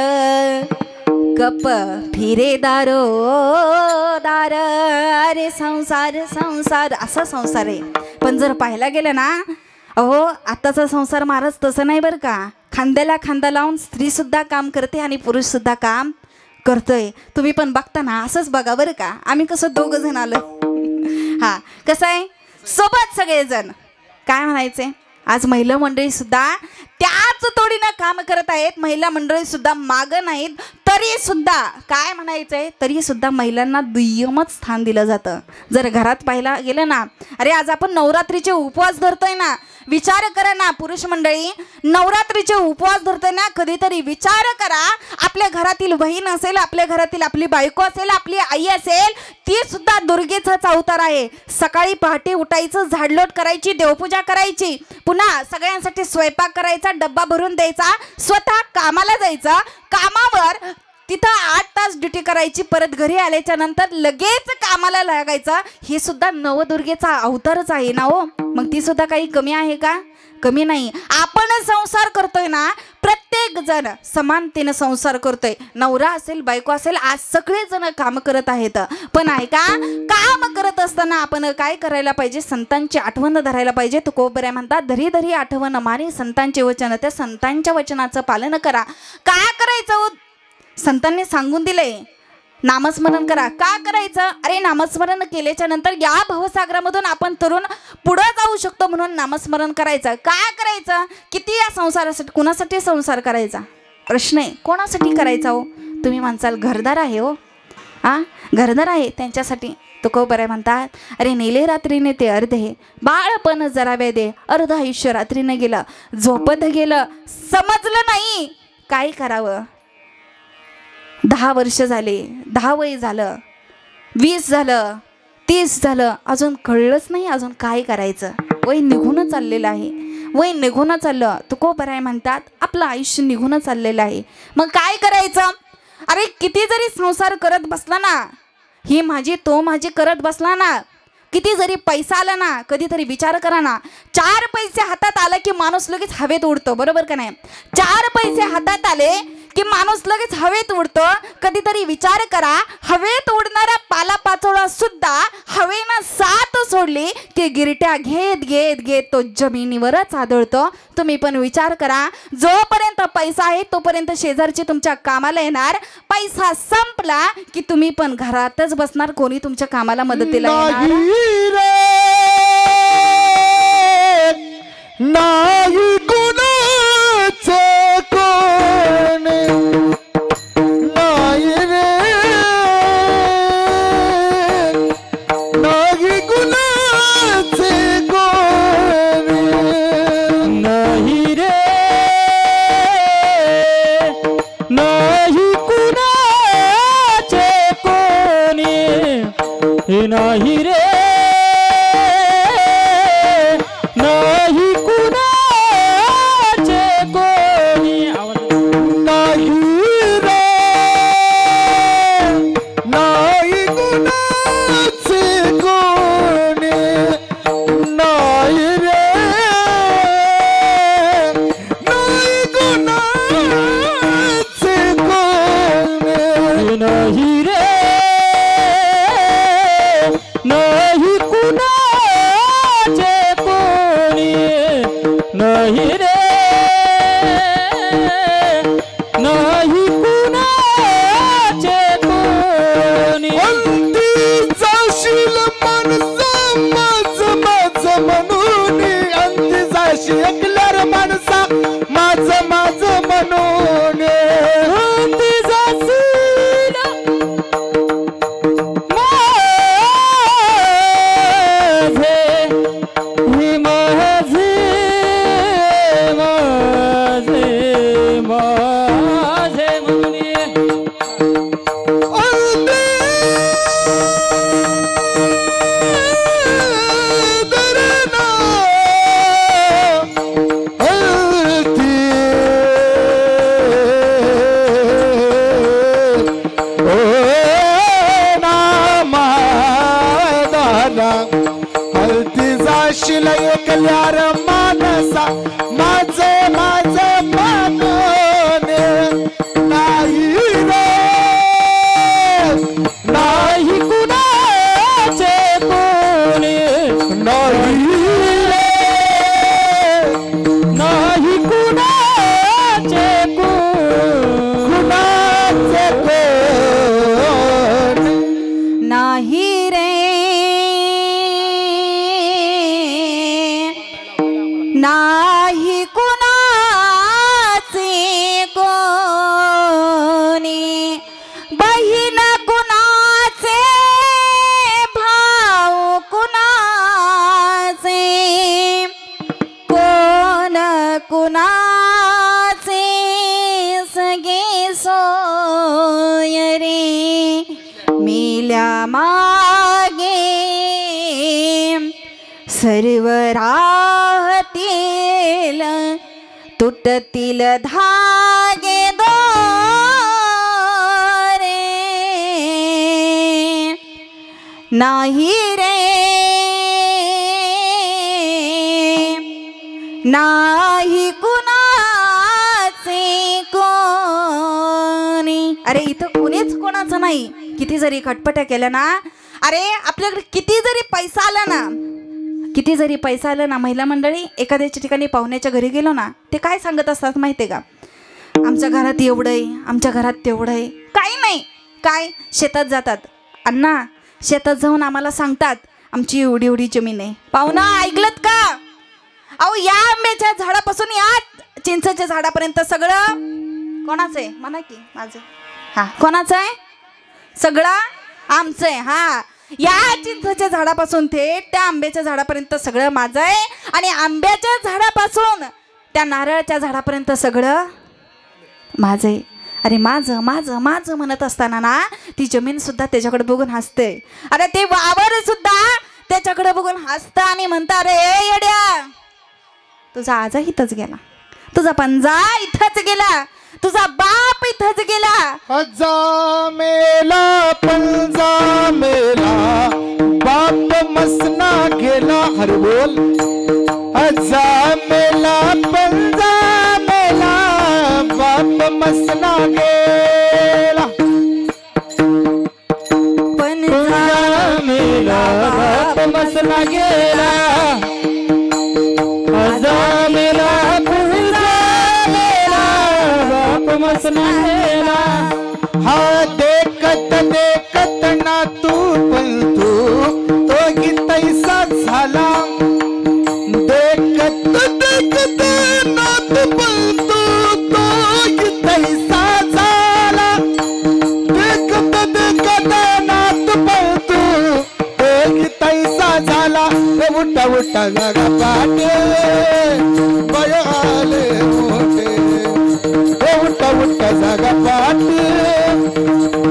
Speaker 1: गप फिरे दारो दार. अरे संसार संसार असा संसार आहे. पण जर पाहायला गेलं ना, अहो आताचा संसार महाराज तसं नाही बरं का. खांद्याला खांदा लावून स्त्री सुद्धा काम करते आणि पुरुष सुद्धा काम करतोय. तुम्ही पण बघता ना, असंच बघा बरं का. आम्ही कसं दोघं जण आलो. हा, कसं आहे? सोबत सगळेजण. काय म्हणायचे? आज महिला मंडळी सुद्धा त्याच तोडीनं काम करत आहेत. महिला मंडळी सुद्धा मागं नाहीत, तरी सुद्धा काय म्हणायचंय, तरी सुद्धा महिलांना दुय्यमच स्थान दिलं जातं. जर घरात पाहायला गेलं ना, अरे आज आपण नवरात्रीचे उपवास धरतोय ना, विचार करा ना पुरुष मंडळी, नवरात्रीचे उपवास धरतोय ना, कधीतरी विचार करा, आपल्या घरातील बहीण असेल, आपल्या घरातील आपली बायको असेल, आपली आई असेल, ती सुद्धा दुर्गेचाच अवतार आहे. सकाळी पहाटे उठायचं, झाडलोट करायची, देवपूजा करायची, पुन्हा सगळ्यांसाठी स्वयंपाक करायचा, डब्बा भरून द्यायचा, स्वतः कामाला जायचं, कामावर तिथं 8 तास ड्युटी करायची, परत घरी आल्याच्या नंतर लगेच कामाला लागायचं. हे सुद्धा नवदुर्गेचा अवतारच आहे ना हो. मग ती सुद्धा काही कमी आहे का? कमी नाही. आपण संसार करतोय ना, प्रत्येक जण समानतेने संसार करतोय. नवरा असेल, बायको असेल, आज सगळे जण काम करत आहेत. पण आहे का, काम करत असताना आपण काय करायला पाहिजे? संतांची आठवण धरायला पाहिजे. तुकोबऱ्या म्हणतात, धरी धरी आठवण मारी संतांचे वचन. त्या संतांच्या वचनाचं पालन करा. काय करायचं? संतांनी सांगून दिले, नामस्मरण करा. का करायचं? अरे नामस्मरण केल्याच्या नंतर या भवसागरामधून आपण तरुण पुढे जाऊ शकतो, म्हणून नामस्मरण करायचं. काय करायचं? किती या संसारासाठी, कोणासाठी संसार करायचा? प्रश्न आहे, कोणासाठी करायचा हो? तुम्ही म्हणसाल घरदार आहे हो, घरदार आहे त्यांच्यासाठी. तुकोबऱ्या म्हणतात, अरे नेले रात्रीने ते अर्धे, बाळपण जरा वेदे, अर्ध आयुष्य रात्रीने गेलं, झोपत गेलं, समजलं नाही काय करावं. 10 वर्ष झाले, 10 वय झालं, 20 झालं, 30 झालं, अजून कळलंच नाही अजून काय करायचं. वय निघून चाललेलं आहे, वय निघून चाललं. तुकोबराय म्हणतात, आपलं आयुष्य निघून चाललेलं आहे. मग काय करायचं? अरे किती जरी संसार करत बसला ना, ही माझी तो माझी करत बसला ना, किती जरी पैसा आला ना, कधीतरी विचार करा ना, 4 पैसे हातात आला की माणूस लगेच हवेत उडतो, बरोबर का नाही? 4 पैसे हातात आले की माणूस लगेच हवेत उडतो. कधीतरी विचार करा, हवेत उडणारा पालापाचोळा सुद्धा हवेनं साथ सोडली की गिरट्या घेत घेत घेत तो जमिनीवरच आदळतो. तुम्ही पण विचार करा, जोपर्यंत पैसा आहे तोपर्यंत शेजारची तुमच्या कामाला येणार, पैसा संपला की तुम्ही पण घरातच बसणार, कोणी तुमच्या कामाला मदतीला येणार
Speaker 2: नाही रे, नाही कुणाचे कोणी, नाही रे, नाही कुणाचे कोणी,
Speaker 3: नाही रे, नाही कुणाचे कोणी, हे नाही रे, नाही कुणाचे कोणी.
Speaker 2: नाही रे, नाही कुणाचे कोणी, नाही रे, नाही कुणाचे कोणी,
Speaker 3: हे नाही रे, नाही कुणाचे कोणी, नाही रे, नाही कुणाचे कोणी.
Speaker 2: कोणती जाशील माणसा माझ माझ म्हणून, अंती जाशी एकल्यार माणसा माझ माझ म्हणून,
Speaker 3: अंती जाशील माझे, हे माझे, माझे, माझे म्हणून.
Speaker 2: हलती जाशील एकल्यार मानसा माझ माझ म्हणून, नाही रे,
Speaker 3: नाही कुणाचे कोणी,
Speaker 2: नाही रे,
Speaker 3: नाही कुणाचे कोणी.
Speaker 2: कुणाचे कोणी,
Speaker 1: नाही रे, नाही कुणाचे कोणी, बहीण कुणाचे, भाऊ कुणाचे, कोण कुणाचे, सगे सोय रे, मेल्या मागे सर्व राहतील, तुटतील धागे दोरे, नाही रे, नाही कुणाचे कोणी. अरे इथं कोणीच कोणाचं नाही. किती जरी खटपट्या केल्या ना, अरे आपल्याकडे किती जरी पैसा आला ना, किती जरी पैसा आला ना, महिला मंडळी एखाद्याच्या ठिकाणी पाहुण्याच्या घरी गेलो ना, ते काय सांगत असतात माहिती आहे का? आमच्या घरात एवढं आहे, आमच्या घरात तेवढं आहे. काही नाही, काय शेतात जातात, अण्णा शेतात जाऊन आम्हाला सांगतात आमची एवढी एवढी जमीन आहे. पाहुणा ऐकलत का? अहो या आंब्याच्या झाडापासून या चिंचेच्या झाडापर्यंत सगळं कोणाचं आहे? म्हणा की माझं. हा कोणाचं आहे? सगळं आमचं आहे. हा या चिंचेच्या झाडापासून थेट त्या आंब्याच्या झाडापर्यंत सगळं माझं आहे, आणि आंब्याच्या झाडापासून त्या नारळाच्या झाडापर्यंत सगळं माझं आहे. अरे माझं माझं माझं म्हणत असताना ना, ती जमीन सुद्धा त्याच्याकडे बघून हसते. अरे ते वावर सुद्धा त्याच्याकडे बघून हसतं आणि म्हणता, अरे येड्या, तुझा आजा इथंच गेला, तुझा पंजा इथंच गेला, तुझा बाप इथंच गेला.
Speaker 2: आजा मेला पंजा मेला, बाप मसना गेला हर बोल जा मेला पंजा मेला बाप मसना गेला
Speaker 1: पंजा
Speaker 3: मेला बाप मसना गेला आजा मेला पंजा मेला बाप मसना गेला
Speaker 2: हा देखत देखत ना तू पलतू तो गीतैसा झाला देखत देखत ना तू पलतू तो गीतैसा झाला देखत देखत ना तू पलतू तो गीतैसा झाला उठा उठा जागा पाटे बळ आले मोठे उठा उठा जागा पाटे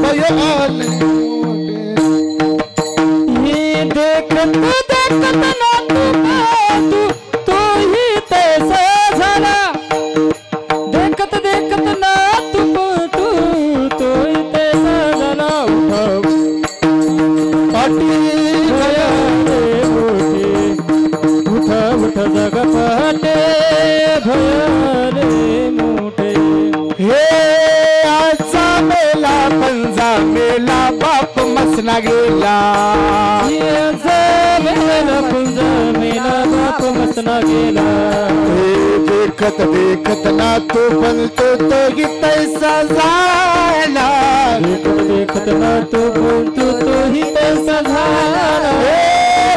Speaker 2: बळ आले मोठे
Speaker 3: हे देखत देखत ना तू तोही तैसा झाला देखत देखत ना तू तोही तैसा झाला
Speaker 2: पाटी
Speaker 3: उठा उठा जग पाटे भयाले मोठे
Speaker 2: हे आजचा मेला पंजा मेला बाप मसना गेला
Speaker 3: मेला पुंजा मेला बाप मसना गेला
Speaker 2: हे देखत देखत ना तू बनतो तो गीतैसा झाला
Speaker 3: देखत देखत ना तू बोलतो तोही तैसा झाला
Speaker 2: हे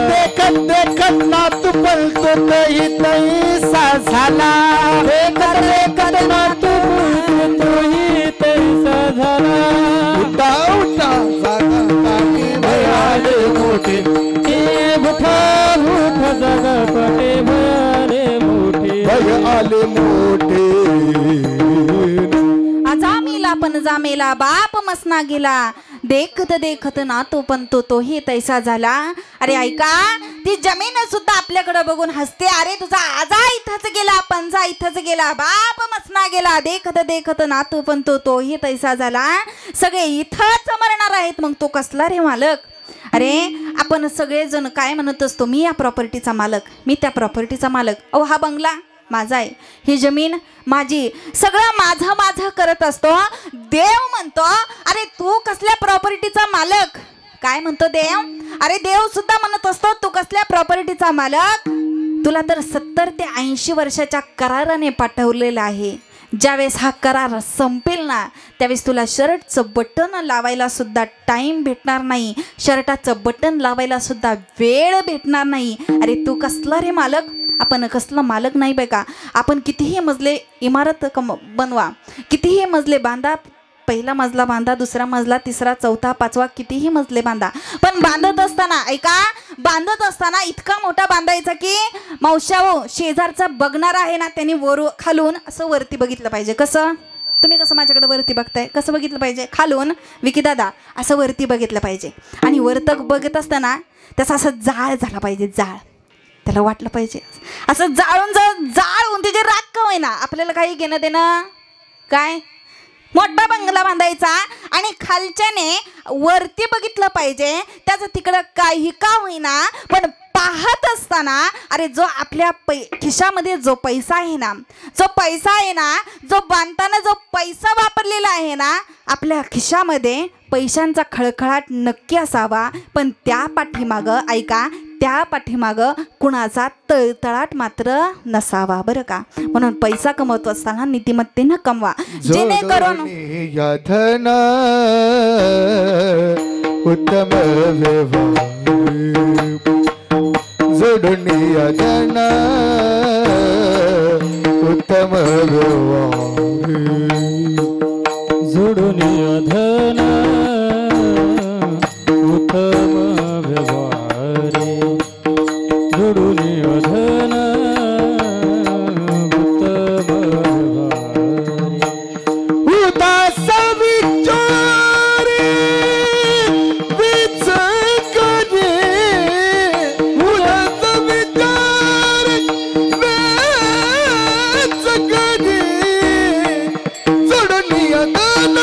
Speaker 2: देखत देखत ना तू बनतो तो गीतैसा झाला
Speaker 3: देखत देखत ना तू बोलतो तोही तैसा झाला
Speaker 2: उठा उठा जागा पाठी
Speaker 3: भयाले मोठे हे उठा उठा जागा पाटे भयाले मोठे
Speaker 2: भय आले मोठे
Speaker 1: अजामीला पण जामेला बाप मसना गेला देखत देखत ना तो पण तोही तैसा झाला. अरे ऐका ती जमीन सुद्धा आपल्याकडे बघून हसते. अरे तुझा आजा इथंच गेला पंजा इथंच गेला बाप मसना गेला देखत देखत ना तो पण तोही तैसा झाला. सगळे इथंच मरणार आहेत मग तो कसला रे मालक. अरे आपण सगळेजण काय म्हणत असतो मी या प्रॉपर्टीचा मालक मी त्या प्रॉपर्टीचा मालक. अहो हा बंगला माझा आहे ही जमीन माझी सगळं माझं माझं करत असतो. देव म्हणतो अरे तू कसल्या प्रॉपर्टीचा मालक. काय म्हणतो देव. अरे देव सुद्धा म्हणत असतो तू कसल्या प्रॉपर्टीचा मालक. तुला तर 70 ते 80 वर्षाच्या कराराने पाठवलेलं आहे. ज्यावेळेस हा करार संपेल ना त्यावेळेस तुला शर्टचं बटन लावायला सुद्धा टाईम भेटणार नाही. शर्टाचं बटन लावायला सुद्धा वेळ भेटणार नाही. अरे तू कसला रे मालक. आपण कसलं मालक नाही बाय का. आपण कितीही मजले इमारत बनवा कितीही मजले बांधा. पहिला मजला बांधा दुसरा मजला तिसरा चौथा पाचवा कितीही मजले बांधा. पण बांधत असताना ऐका बांधत असताना इतका मोठा बांधायचा की मावशाओ शेजारचा बघणार आहे ना त्यांनी वर खालून असं वरती बघितलं पाहिजे. कसं तुम्ही कसं माझ्याकडे वरती बघताय कसं बघितलं पाहिजे खालून विकी दादा असं वरती बघितलं पाहिजे. आणि वरतक बघत असताना त्याचा असं जाळ झाला पाहिजे. जाळ त्याला वाटलं पाहिजे असं जाळून जाळून त्याचे राग का होईना आपल्याला काही घेणं देणं काय. मोठा बंगला बांधायचा आणि खालच्याने वरती बघितलं पाहिजे त्याचं तिकडं काही का होईना पण पाहत असताना अरे जो आपल्या खिशामध्ये जो पैसा आहे ना जो बांधताना जो पैसा वापरलेला आहे ना आपल्या खिशामध्ये पैशांचा खळखळाट नक्की असावा. पण त्या पाठीमागं ऐका त्या पाठीमागं कुणाचा तळतळाट मात्र नसावा बरं का. म्हणून पैसा कमवत असताना नीतिमत्तेनं कमवा जेणेकरून
Speaker 2: धन उत्तम व्यवहार जोडून धन उत्तम व्यवहार
Speaker 3: जोडून धन उत्तम व्यवहारे जोडून धन उत्तम व्यवहारे
Speaker 2: उदास विचारे विचकरे उदास विचारे विचकरे जोडून धन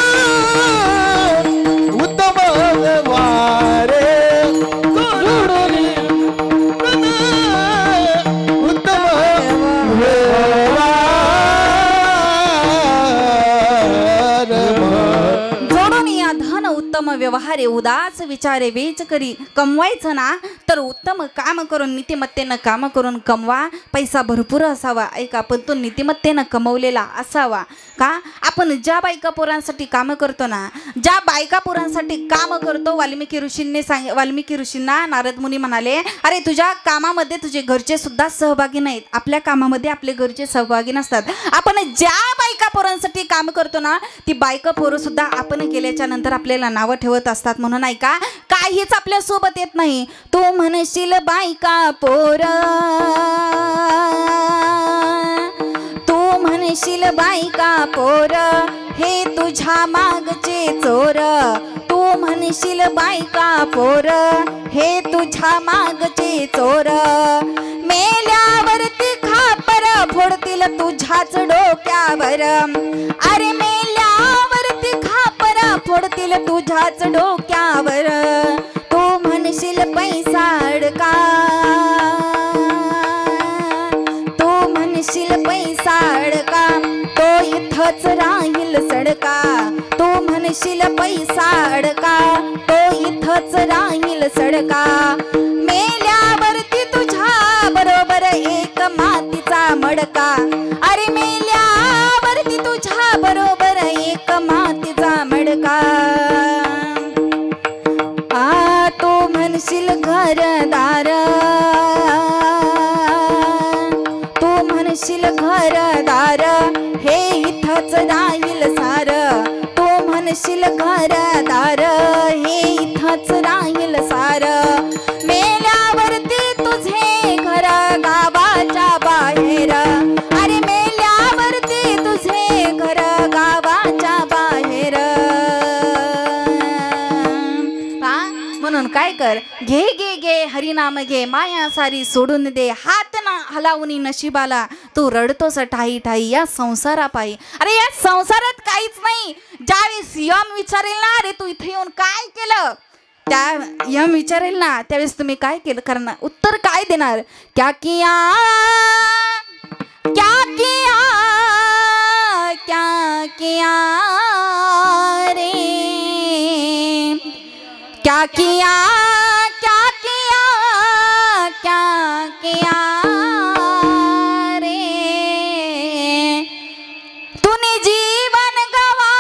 Speaker 1: उत्तम व्यवहारे उदास विचारे वेच करी. कमवायचं ना तर उत्तम काम करून नीतिमत्तेनं काम करून कमवा. पैसा भरपूर असावा ऐका, पण तो नीतिमत्तेनं कमवलेला असावा. का आपण ज्या बायका पोरांसाठी कामं करतो ना, ज्या बायका पोरांसाठी कामं करतो, वाल्मिकी ऋषींना नारद मुनी म्हणाले, अरे तुझ्या कामामध्ये तुझे घरचे सुद्धा सहभागी नाहीत. आपल्या कामामध्ये आपले घरचे सहभागी नसतात. आपण ज्या बायका पोरांसाठी काम करतो ना, ती बायका पोरं सुद्धा आपण केल्याच्या नंतर आपल्याला नावं ठेवत असतात. म्हणून ऐका, काहीच आपल्या सोबत येत नाही. तू म्हणशील बायका पोर, तू म्हणशील बायका पोर, हे तुझ्या मागचे चोर. तू म्हणशील बायका पोर, हे तुझ्या मागचे चोर. मेल्यावरती खापर फोडतील तुझ्याच डोक्यावर. अरे मेल्यावरती खापर फोडतील तुझ्याच डोक्यावर. तू म्हणशील पैसा अडका, तू म्हणशील पैसा अडका, तो इथंच राहील सडका. तू म्हणशील पैसा अडका, तो इथंच राहील सडका. मेल्यावरती तुझ्या बरोबर एक मातीचा मडका. अरे मेल्यावरती तुझ्या बरोबर एक मातीचा मडका. तू म्हणशील घरदार, तू म्हणशील घरदार, हे इथंच राहील सार. तू म्हणशील घरदार, हे इथंच राहील सार. मेल्यावरती तुझे घर गावाच्या बाहेर. अरे मेल्यावरती तुझे घर गावाच्या बाहेर. म्हणून काय कर, घे घे घे हरिनाम घे, माया सारी सोडून दे. हात ना हलावून नशिबाला, तू रडतोस ठाई ठाई या संसारापायी. अरे या संसारात काहीच नाही. ज्यावेळेस यम विचारेल ना, अरे तू इथे येऊन काय केलं, त्या यम विचारेल ना, त्यावेळेस तुम्ही काय केलं, कारण उत्तर काय देणार, क्या किया क्या किया क्या किया रे, क्या किया क्या किया क्या किया रे. तूने जीवन गवा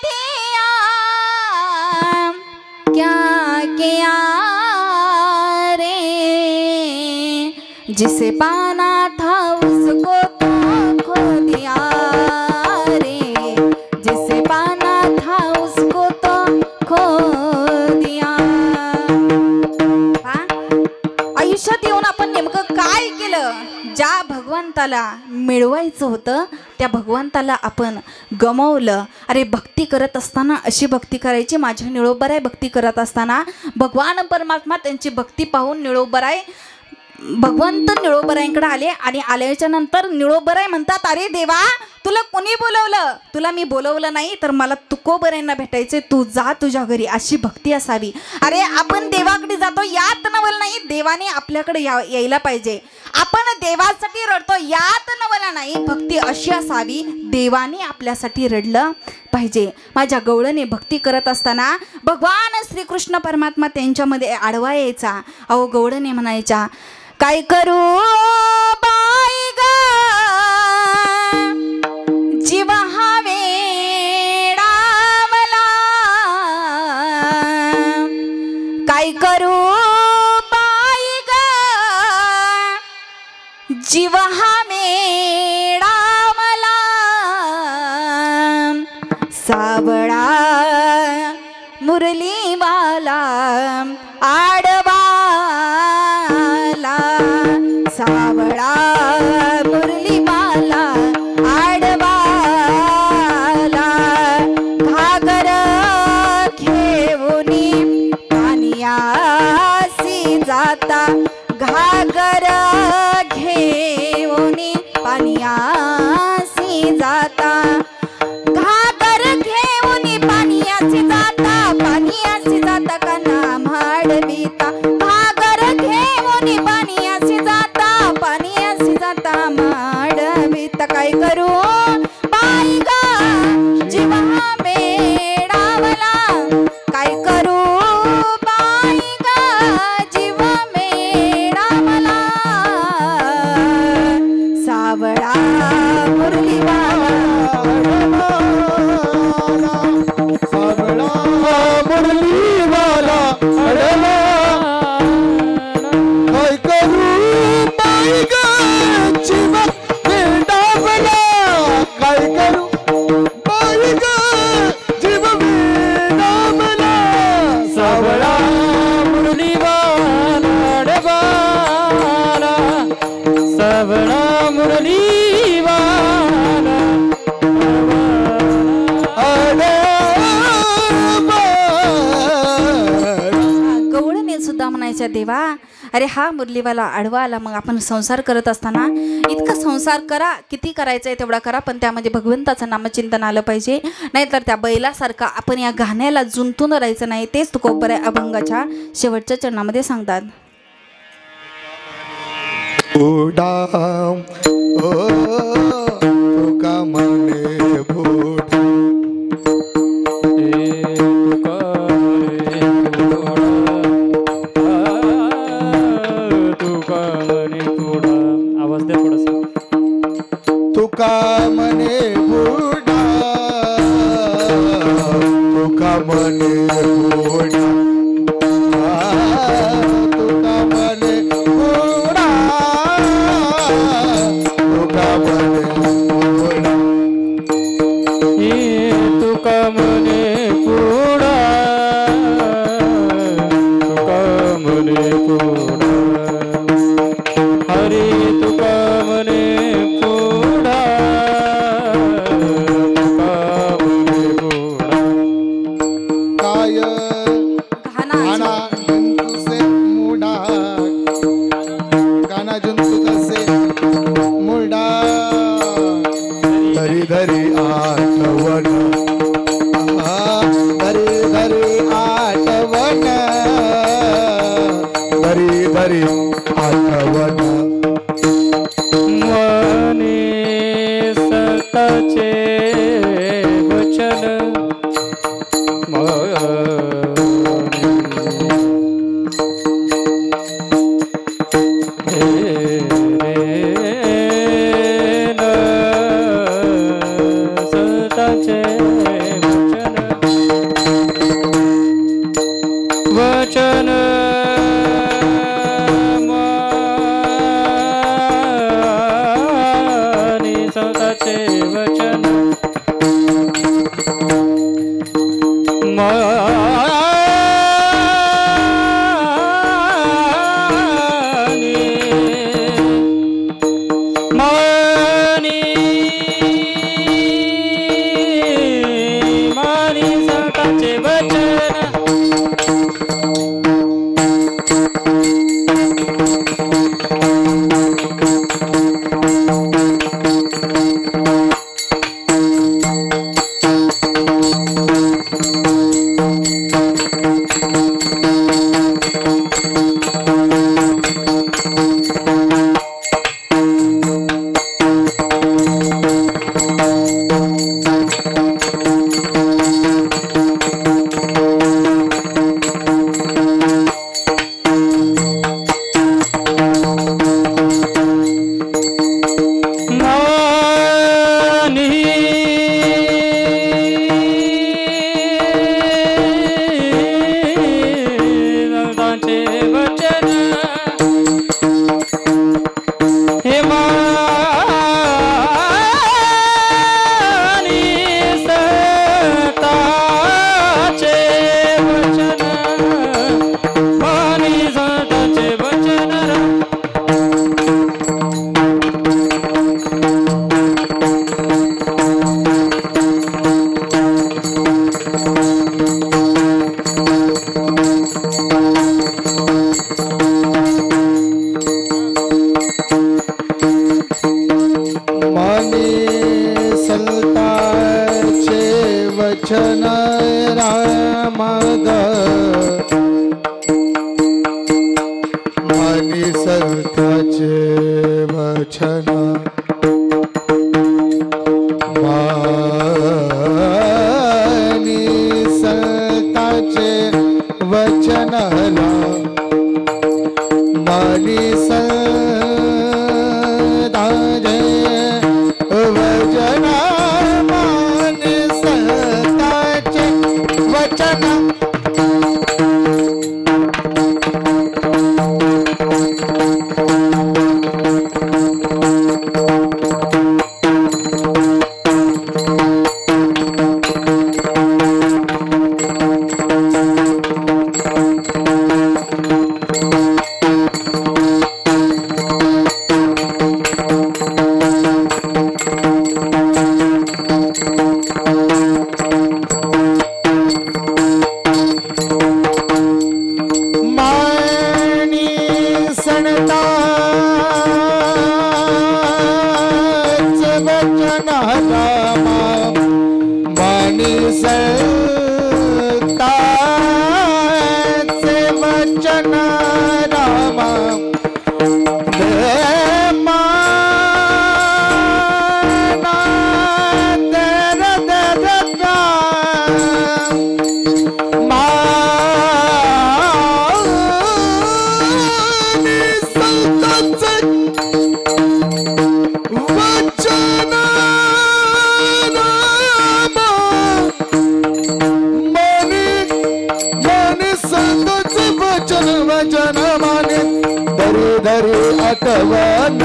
Speaker 1: दिया, क्या किया रे. जिसे पाना था उसको तो खो दिया रे. जिसे पाना था उसको तो खो दिया. आयुष्यात येऊन आपण नेमकं काय केलं, ज्या भगवंताला मिळवायचं होतं त्या भगवंताला आपण गमावलं. अरे भक्ती करत असताना अशी भक्ती करायची, माझ्या निळोबराय भक्ती करत असताना भगवान परमात्मा त्यांची भक्ती पाहून निळोबराय भगवंत निळोबरायांकडे आले. आणि आल्याच्या नंतर निळोबराय म्हणतात, अरे देवा तुला कोणी बोलवलं, तुला मी बोलवलं नाही तर मला तुकोबरायांना भेटायचे, तू जा तुझ्या घरी. अशी भक्ती असावी. अरे आपण देवाकडे जातो यात नवल नाही, देवाने आपल्याकडे यायला पाहिजे. आपण देवासाठी रडतो यात नवला नाही, भक्ती अशी असावी, देवाने आपल्यासाठी रडलं पाहिजे. माझ्या गवळणे भक्ती करत असताना भगवान श्रीकृष्ण परमात्मा त्यांच्यामध्ये आडवा यायचा. अहो गवळणे म्हणायच्या, काय करू बाई ग जीव हा वेडा मला, काय करू बाई ग जीव हा वेडा मला. सावळा मुरलीवाला आडवाला, सावळा मुरलीवाला आडवाला. घागर घेऊनी पानियासी जाता, घागर घेऊनी पानियासी जाता. घागर घेऊनी पानियासी जाता, पानियासी जाता काना माडविता. घागर घेऊनी पानियासी जाता, पानियासी जाता माडविता. काय करू बाई ग जीवा मेडावला, म्हणायच्या देवा, अरे हा मुरलीवाला आडवा आला, मग आपण संसार करत असताना इतका संसार करा, किती करायचं आहे तेवढा करा, पण त्यामध्ये भगवंताचं नामचिंतन आलं पाहिजे, नाहीतर त्या बैलासारखा आपण या गाण्याला जुंतून राहायचं नाही. तेच तुकोबराय अभंगाच्या शेवटच्या चरणामध्ये सांगतात.
Speaker 2: बुडाम ओ तुका म्हणे बुडा
Speaker 3: आवाज द्या थोडासा.
Speaker 2: तुका म्हणे बुडा तुका म्हणे बुडा तुका म्हणे बुडा तुका म्हणे बुडा
Speaker 3: तुका म्हणे पुढा तुका म्हणे पुढा हरी तुका म्हणे पुढा तुका म्हणे पुढा
Speaker 2: काय
Speaker 1: गाणं
Speaker 2: गाना जंतू से मुडा गाना जंतू कसे मुडा धरी धरी आठवण धरी धरी आठवण धरी धरी आठवण
Speaker 3: मने सताचे वचन सताचे वचन मानी सताचे वचन मानी मानी सताचे वचन
Speaker 2: वचन रामद मनी संताचे वचन मनी संताचे वचन मनी संताचे वचन वचन माने धरी धरी आठवण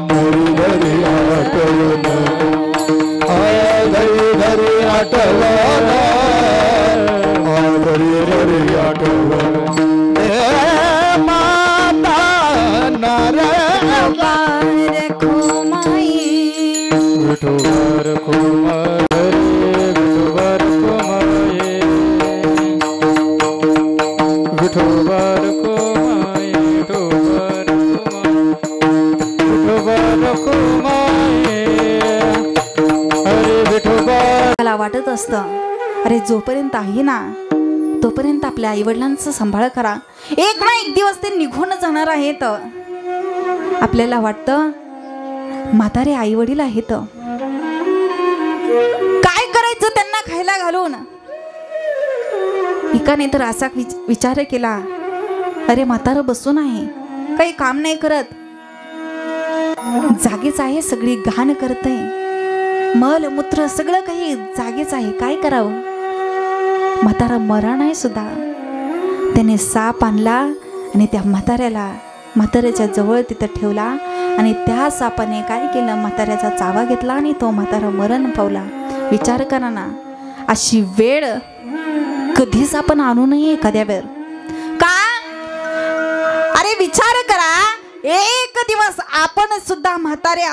Speaker 2: धरी धरी आठवण धरी धरी आठवण धरी धरी आठवण माता नारे
Speaker 3: विठोबर कुमार विठोबर कुमाये विठोबर कुमाये विठोबर कुमाये अरे विठोबर.
Speaker 1: मला वाटत असतं अरे जोपर्यंत आहे ना तोपर्यंत आपल्या आईवडिलांचा सांभाळ करा, एक ना एक दिवस ते निघून जाणार आहेत. आपल्याला वाटतं म्हातारे आई वडील आहेत, काय करायचं त्यांना खायला घालून. एकाने तर असा विचार केला, अरे म्हातारं बसून आहे, काही काम नाही करत, जागेच आहे, सगळी घाण करते, मल मूत्र सगळं काही जागेच आहे, काय करावं. म्हातारा मरण आहे सुद्धा. त्याने साप आणला आणि त्या म्हाताऱ्याच्या जवळ तिथं ठेवला आणि त्या सापाने काय केलं, म्हाताऱ्याचा चावा घेतला आणि तो म्हातारा मरण पावला. विचार करा ना, अशी वेळ कधीच आपण आणू नये एखाद्या वेळ का. अरे विचार करा, एक दिवस आपण सुद्धा म्हातारे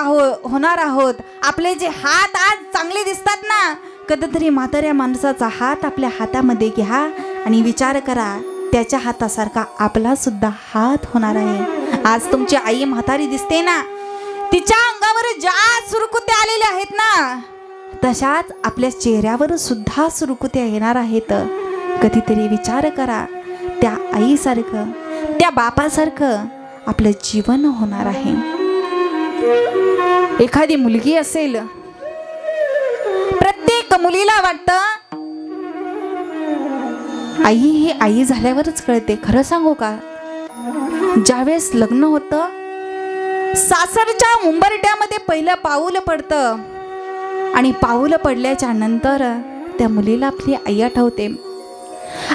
Speaker 1: होणार आहोत. आपले जे हात आज चांगले दिसतात ना, कधीतरी म्हाताऱ्या माणसाचा हात आपल्या हातामध्ये घ्या आणि विचार करा, त्याच्या हातासारखा आपला सुद्धा हात होणार आहे. आज तुमची आई म्हातारी दिसते ना, तिच्या अंगावर ज्या सुरकुत्या आलेल्या आहेत ना, तशाच आपल्या चेहऱ्यावर सुद्धा सुरकुत्या येणार आहेत. कधीतरी विचार करा, त्या आईसारखं त्या बापासारखं आपलं जीवन होणार आहे. एखादी मुलगी असेल, प्रत्येक मुलीला वाटतं आई ही आई झाल्यावरच कळते. खरं सांगू का, ज्यावेळेस लग्न होतं, सासरच्या उंबरट्यामध्ये पहिलं पाऊल पडतं आणि पाऊल पडल्याच्या नंतर त्या मुलीला आपली आई आठवते.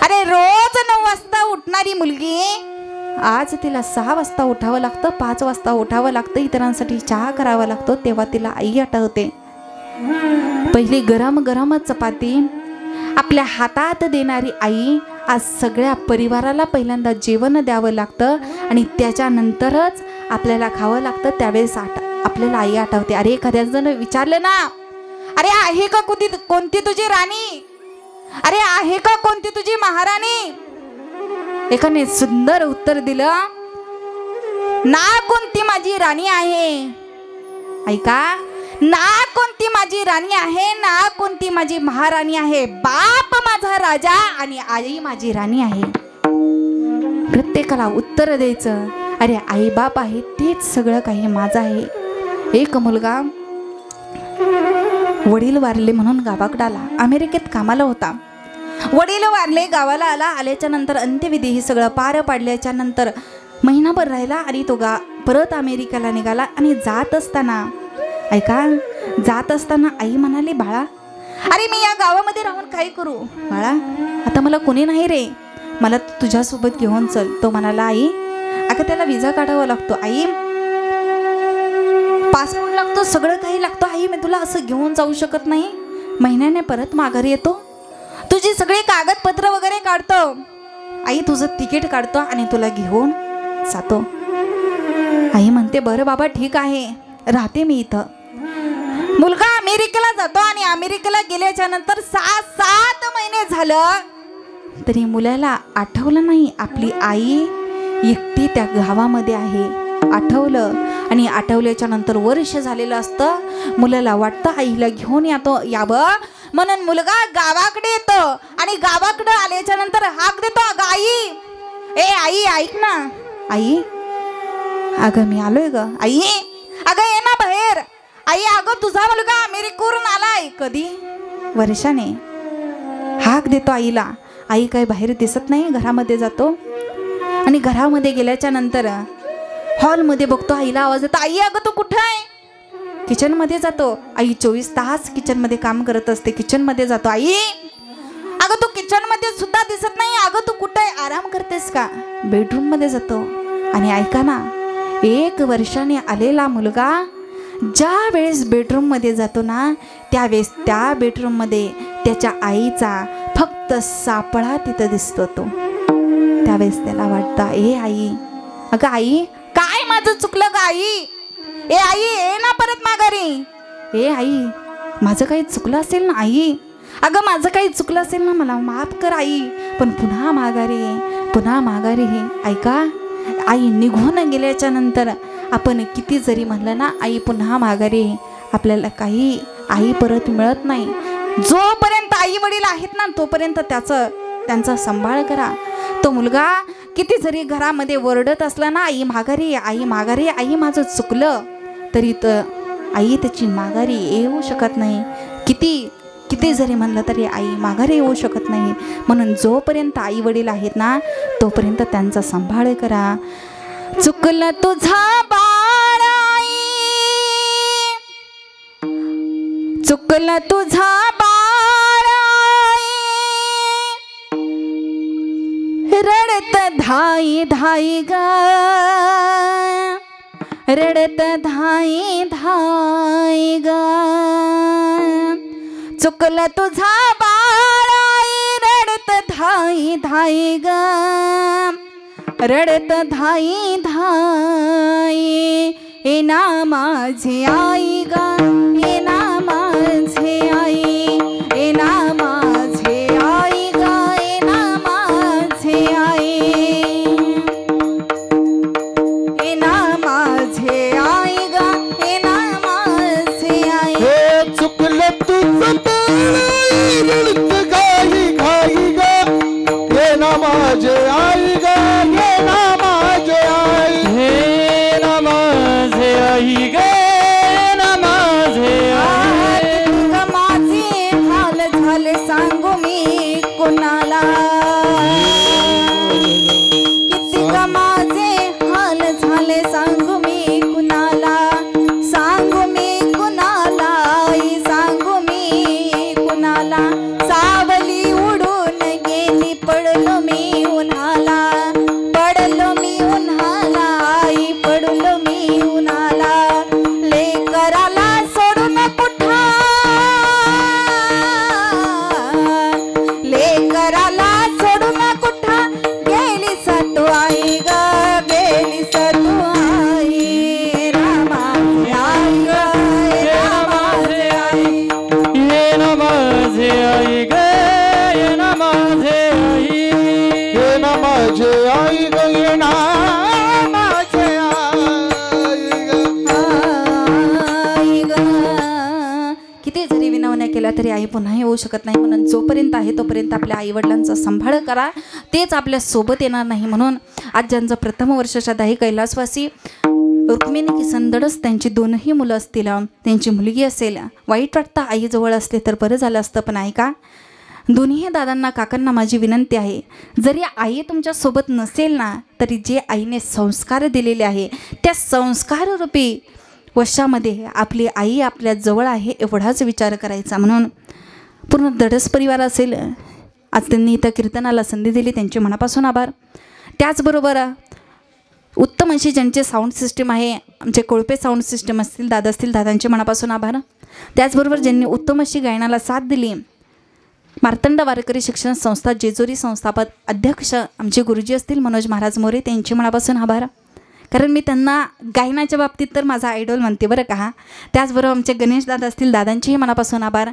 Speaker 1: अरे रोज 9 वाजता उठणारी मुलगी आज तिला 6 वाजता उठावं लागतं, 5 वाजता उठावं लागतं, इतरांसाठी चहा करावा लागतो, तेव्हा तिला आई आठवते. पहिली गरम गरम चपाती आपल्या हातात देणारी आई आज सगळ्या परिवाराला पहिल्यांदा जेवण द्यावं लागतं आणि त्याच्यानंतरच आपल्याला खावं लागतं. त्यावेळेस आपल्याला आई आठवते. अरे एखाद्या जण विचारलं ना, अरे आहे का कोणती तुझी राणी, अरे आहे का कोणती तुझी महाराणी, एकाने सुंदर उत्तर दिलं, ना कोणती माझी राणी आहे. ऐका, ना कोणती माझी राणी आहे, ना कोणती माझी महाराणी आहे, बाप माझा राजा आणि आई माझी राणी आहे. प्रत्येकाला उत्तर द्यायचं, अरे आई बाप आहे तेच सगळं काही माझं आहे. एक मुलगा वडील वारले म्हणून गावाकडे आला, अमेरिकेत कामाला होता. वडील वारले, गावाला आल्याच्या नंतर अंत्यविधी हे सगळं पार पाडल्याच्या नंतर महिनाभर राहिला आणि तो परत अमेरिकेला निघाला. आणि जात असताना आई म्हणाली, बाळा अरे मी या गावामध्ये राहून काय करू, बाळा आता मला कोणी नाही रे, मला तुझ्यासोबत घेऊन चल. तो म्हणाला, आई अगं त्याला विजा काढावा लागतो, आई पासपोर्ट लागतो, सगळं काही लागतं, आई मी तुला असं घेऊन जाऊ शकत नाही, महिन्याने परत माघारी येतो, तुझी सगळी कागदपत्र वगैरे काढतो, आई तुझं तिकीट काढतो आणि तुला घेऊन जातो. आई म्हणते, बरं बाबा ठीक आहे, राहते मी इथं. मुलगा अमेरिकेला जातो आणि अमेरिकेला गेल्याच्या नंतर 6-7 महिने झालं तरी मुलाला आठवलं नाही आपली आई एकटी त्या गावामध्ये आहे. आठवलं आणि आठवल्याच्या नंतर वर्ष झालेलं असतं. मुलाला वाटतं आईला घेऊन यावं म्हणून मुलगा गावाकडे येतो आणि गावाकडे आल्याच्या नंतर हाक देतो, अगं आई, ए आई ऐक ना, आई अगं मी आलोय ग, आई अगं ये ना बाहेर, आई अगं तुझा मुलगा अमेरिकेवरून आलाय. कधी वर्षाने हाक देतो आईला. आई काही बाहेर दिसत नाही, घरामध्ये जातो आणि घरामध्ये गेल्याच्या नंतर हॉलमध्ये बघतो, आईला आवाज येतो, आई अगं तू कुठं आहे. किचनमध्ये जातो, आई 24 तास किचनमध्ये काम करत असते. किचनमध्ये जातो, आई अगं तू किचनमध्ये सुद्धा दिसत नाही. अगं तू कुठे आराम करतेस का? बेडरूममध्ये जातो. आणि ऐका ना, 1 वर्षाने आलेला मुलगा ज्या वेळेस बेडरूममध्ये जातो ना, त्यावेळेस त्या बेडरूममध्ये त्याच्या आईचा फक्त सापळा तिथं दिसतो. तो त्यावेळेस त्याला वाटतं, ए आई, अगं आई, काय माझं चुकलं ग आई? ए आई, ये ना परत माघारी. ए आई, माझं काही चुकलं असेल ना आई? अगं माझं काही चुकलं असेल ना, मला माफ कर आई, पण पुन्हा माघारी ये, पुन्हा माघारी ये. ऐका, आई निघून गेल्याच्या नंतर आपण किती जरी म्हणलं ना, आई पुन्हा माघारी ये, आपल्याला काही आई परत मिळत नाही. जोपर्यंत आई वडील आहेत ना, तोपर्यंत त्यांचा सांभाळ करा. तो मुलगा किती जरी घरामध्ये ओरडत असला ना, आई माघारी, आई माघारी, आई माझं चुकलं, तरी तर आई त्याची माघारी येऊ शकत नाही. किती जरी म्हणलं तरी आई माघारी येऊ शकत नाही. म्हणून जोपर्यंत आई वडील आहेत ना, तोपर्यंत त्यांचा सांभाळ करा. चुकलं तुझा बाळ आई, चुकलं तुझा बाळ आई, रडत धाई धाई ग, रडत धाई धाई ग. चुकलं तुझा बाळ आई, रडत धाई धाई ग, रडत धाई धाई. ए ना माझी आई ग, ए ना माझी आई, ए ना माझी आई ग, ए ना माझी आई, ए ना माझी आई ग, ए ना माझी आई.
Speaker 2: हे चुकलं तुझं बाळ आई, रडत घाई घाई ग, ये ना माझे आई ग, ये ना माझे आई.
Speaker 3: हे ना माझे आई ग, ना माझे आई.
Speaker 1: किती माझे हाल झाले सांगू मी कुणाला, किती माझे हाल झाले सांगू मी कुणाला, सांगू मी कुणाला, सांगू मी कुणाला. सावली उडून गेली, पडलो मी उन्हाला, पडलो मी उन्हाला, आई पडलो मी उन्हाला. लेकराला सोडून कुठा, लेकराला सोडून कुठा गेली सतू आई ग, गेली सतू आई. रामाची आई ग, रामाची आई.
Speaker 3: ये ना माझे आई ग, ये ना माझे आई.
Speaker 2: ये ना माझे आई ग, ये ना माझे आई ग.
Speaker 1: आई ग. किती जरी विनवण्या केल्या तरी आई पुन्हा येऊ शकत नाही. म्हणून जोपर्यंत आहे तोपर्यंत आपल्या आई वडिलांचा सांभाळ करा, तेच आपल्या सोबत येणार नाही. म्हणून आज ज्यांचं प्रथम वर्षाच्या दाही कैलासवासी रुक्मिणी किसन दडस, त्यांची 2ही मुलं असतील, त्यांची मुलगी असेल, वाईट वाटतं आई जवळ असते तर बरं झालं असतं. पण ऐका, दोन्ही दादांना काकांना माझी विनंती आहे, जरी आई तुमच्या सोबत नसेल ना, तरी जे आईने संस्कार दिलेले आहे त्या संस्काररूपी वशामध्ये आपली आई आपल्या जवळ आहे एवढाच विचार करायचा. म्हणून पूर्ण दडस परिवार असेल, आज त्यांनी इथं कीर्तनाला संधी दिली, त्यांचे मनापासून आभार. त्याचबरोबर उत्तम अशी ज्यांचे साऊंड सिस्टीम आहे, आमचे कोळपे साऊंड सिस्टम असतील, दादा असतील, दादांचे मनापासून आभार. त्याचबरोबर ज्यांनी उत्तम अशी गायनाला साथ दिली, मार्तंड वारकरी शिक्षण संस्था जेजुरी संस्थापक अध्यक्ष आमचे गुरुजी असतील मनोज महाराज मोरे, त्यांचे मनापासून आभार. कारण मी त्यांना गायनाच्या बाबतीत तर माझा आयडॉल म्हणते बरं का. त्याचबरोबर आमचे गणेश दादा असतील, दादांचेही मनापासून आभार.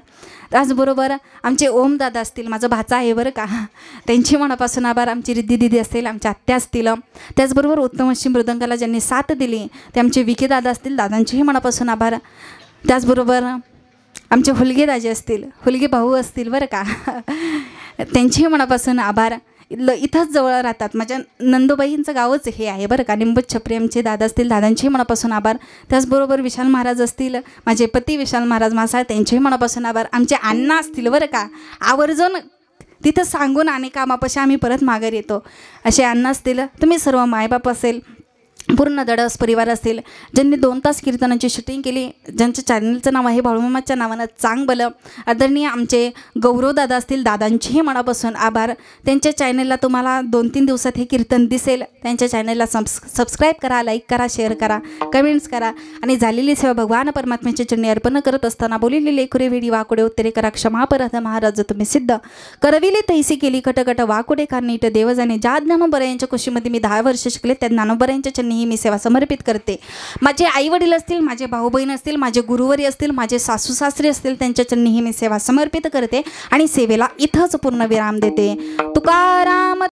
Speaker 1: त्याचबरोबर आमचे ओम दादा असतील, माझा भाचा आहे बरं का, त्यांची मनापासून आभार. आमची रिद्धी दिदी असतील, आमच्या आत्या असतील. त्याचबरोबर उत्तम अशी मृदंगाला ज्यांनी साथ दिली ते आमचे विखे दादा असतील, दादांचेही मनापासून आभार. त्याचबरोबर आमचे हुलगे दाजे असतील, हुलगे भाऊ असतील बरं का, त्यांचेही मनापासून आभार. इथंच जवळ राहतात, माझ्या नंदुबाईंचं गावच हे आहे बरं का, निंबत छपरी आमचे दादा असतील, दादांचेही मनापासून आभार. त्याचबरोबर विशाल महाराज असतील, माझे पती विशाल महाराज मासाळ, त्यांचेही मनापासून आभार. आमचे अण्णा असतील बरं का, आवर्जून तिथं सांगून आणि कामापाशी आम्ही परत माघार येतो असे अण्णा असतील. तुम्ही सर्व मायबाप असेल, पूर्ण दडस परिवार असतील, ज्यांनी 2 तास कीर्तनाची शूटिंग केली, ज्यांच्या चॅनलचं नाव आहे बाळूमामाच्या नावानं चांगलं, आदरणीय आमचे गौरवदादा असतील, दादांचेही मनापासून आभार. त्यांच्या चॅनलला तुम्हाला 2-3 दिवसात हे कीर्तन दिसेल. त्यांच्या चॅनलला सबस्क्राईब करा, लाईक करा, शेअर करा, कमेंट्स करा. आणि झालेली सेवा भगवान परमात्म्याच्या चरणी अर्पण करत असताना बोलिले लेकुरे वेडी वाकुडे उत्तरे करा क्षमा परत महाराज तुम्ही सिद्ध करविले तैसी केली कटकट वाकुडे का नीट देव जाणे. ज्या ज्ञानोबरायांच्या कुशीमध्ये मी 10 वर्ष शिकले त्या ज्ञानोबरायांच्या चरणी मी सेवा समर्पित करते. माझे आई वडील असतील, माझे भाऊ बहीण असतील, माझे गुरुवरी असतील, माझे सासू सासरे असतील, त्यांच्या चरणी मी सेवा समर्पित करते आणि सेवेला इथंच पूर्ण विराम देते. तुकाराम.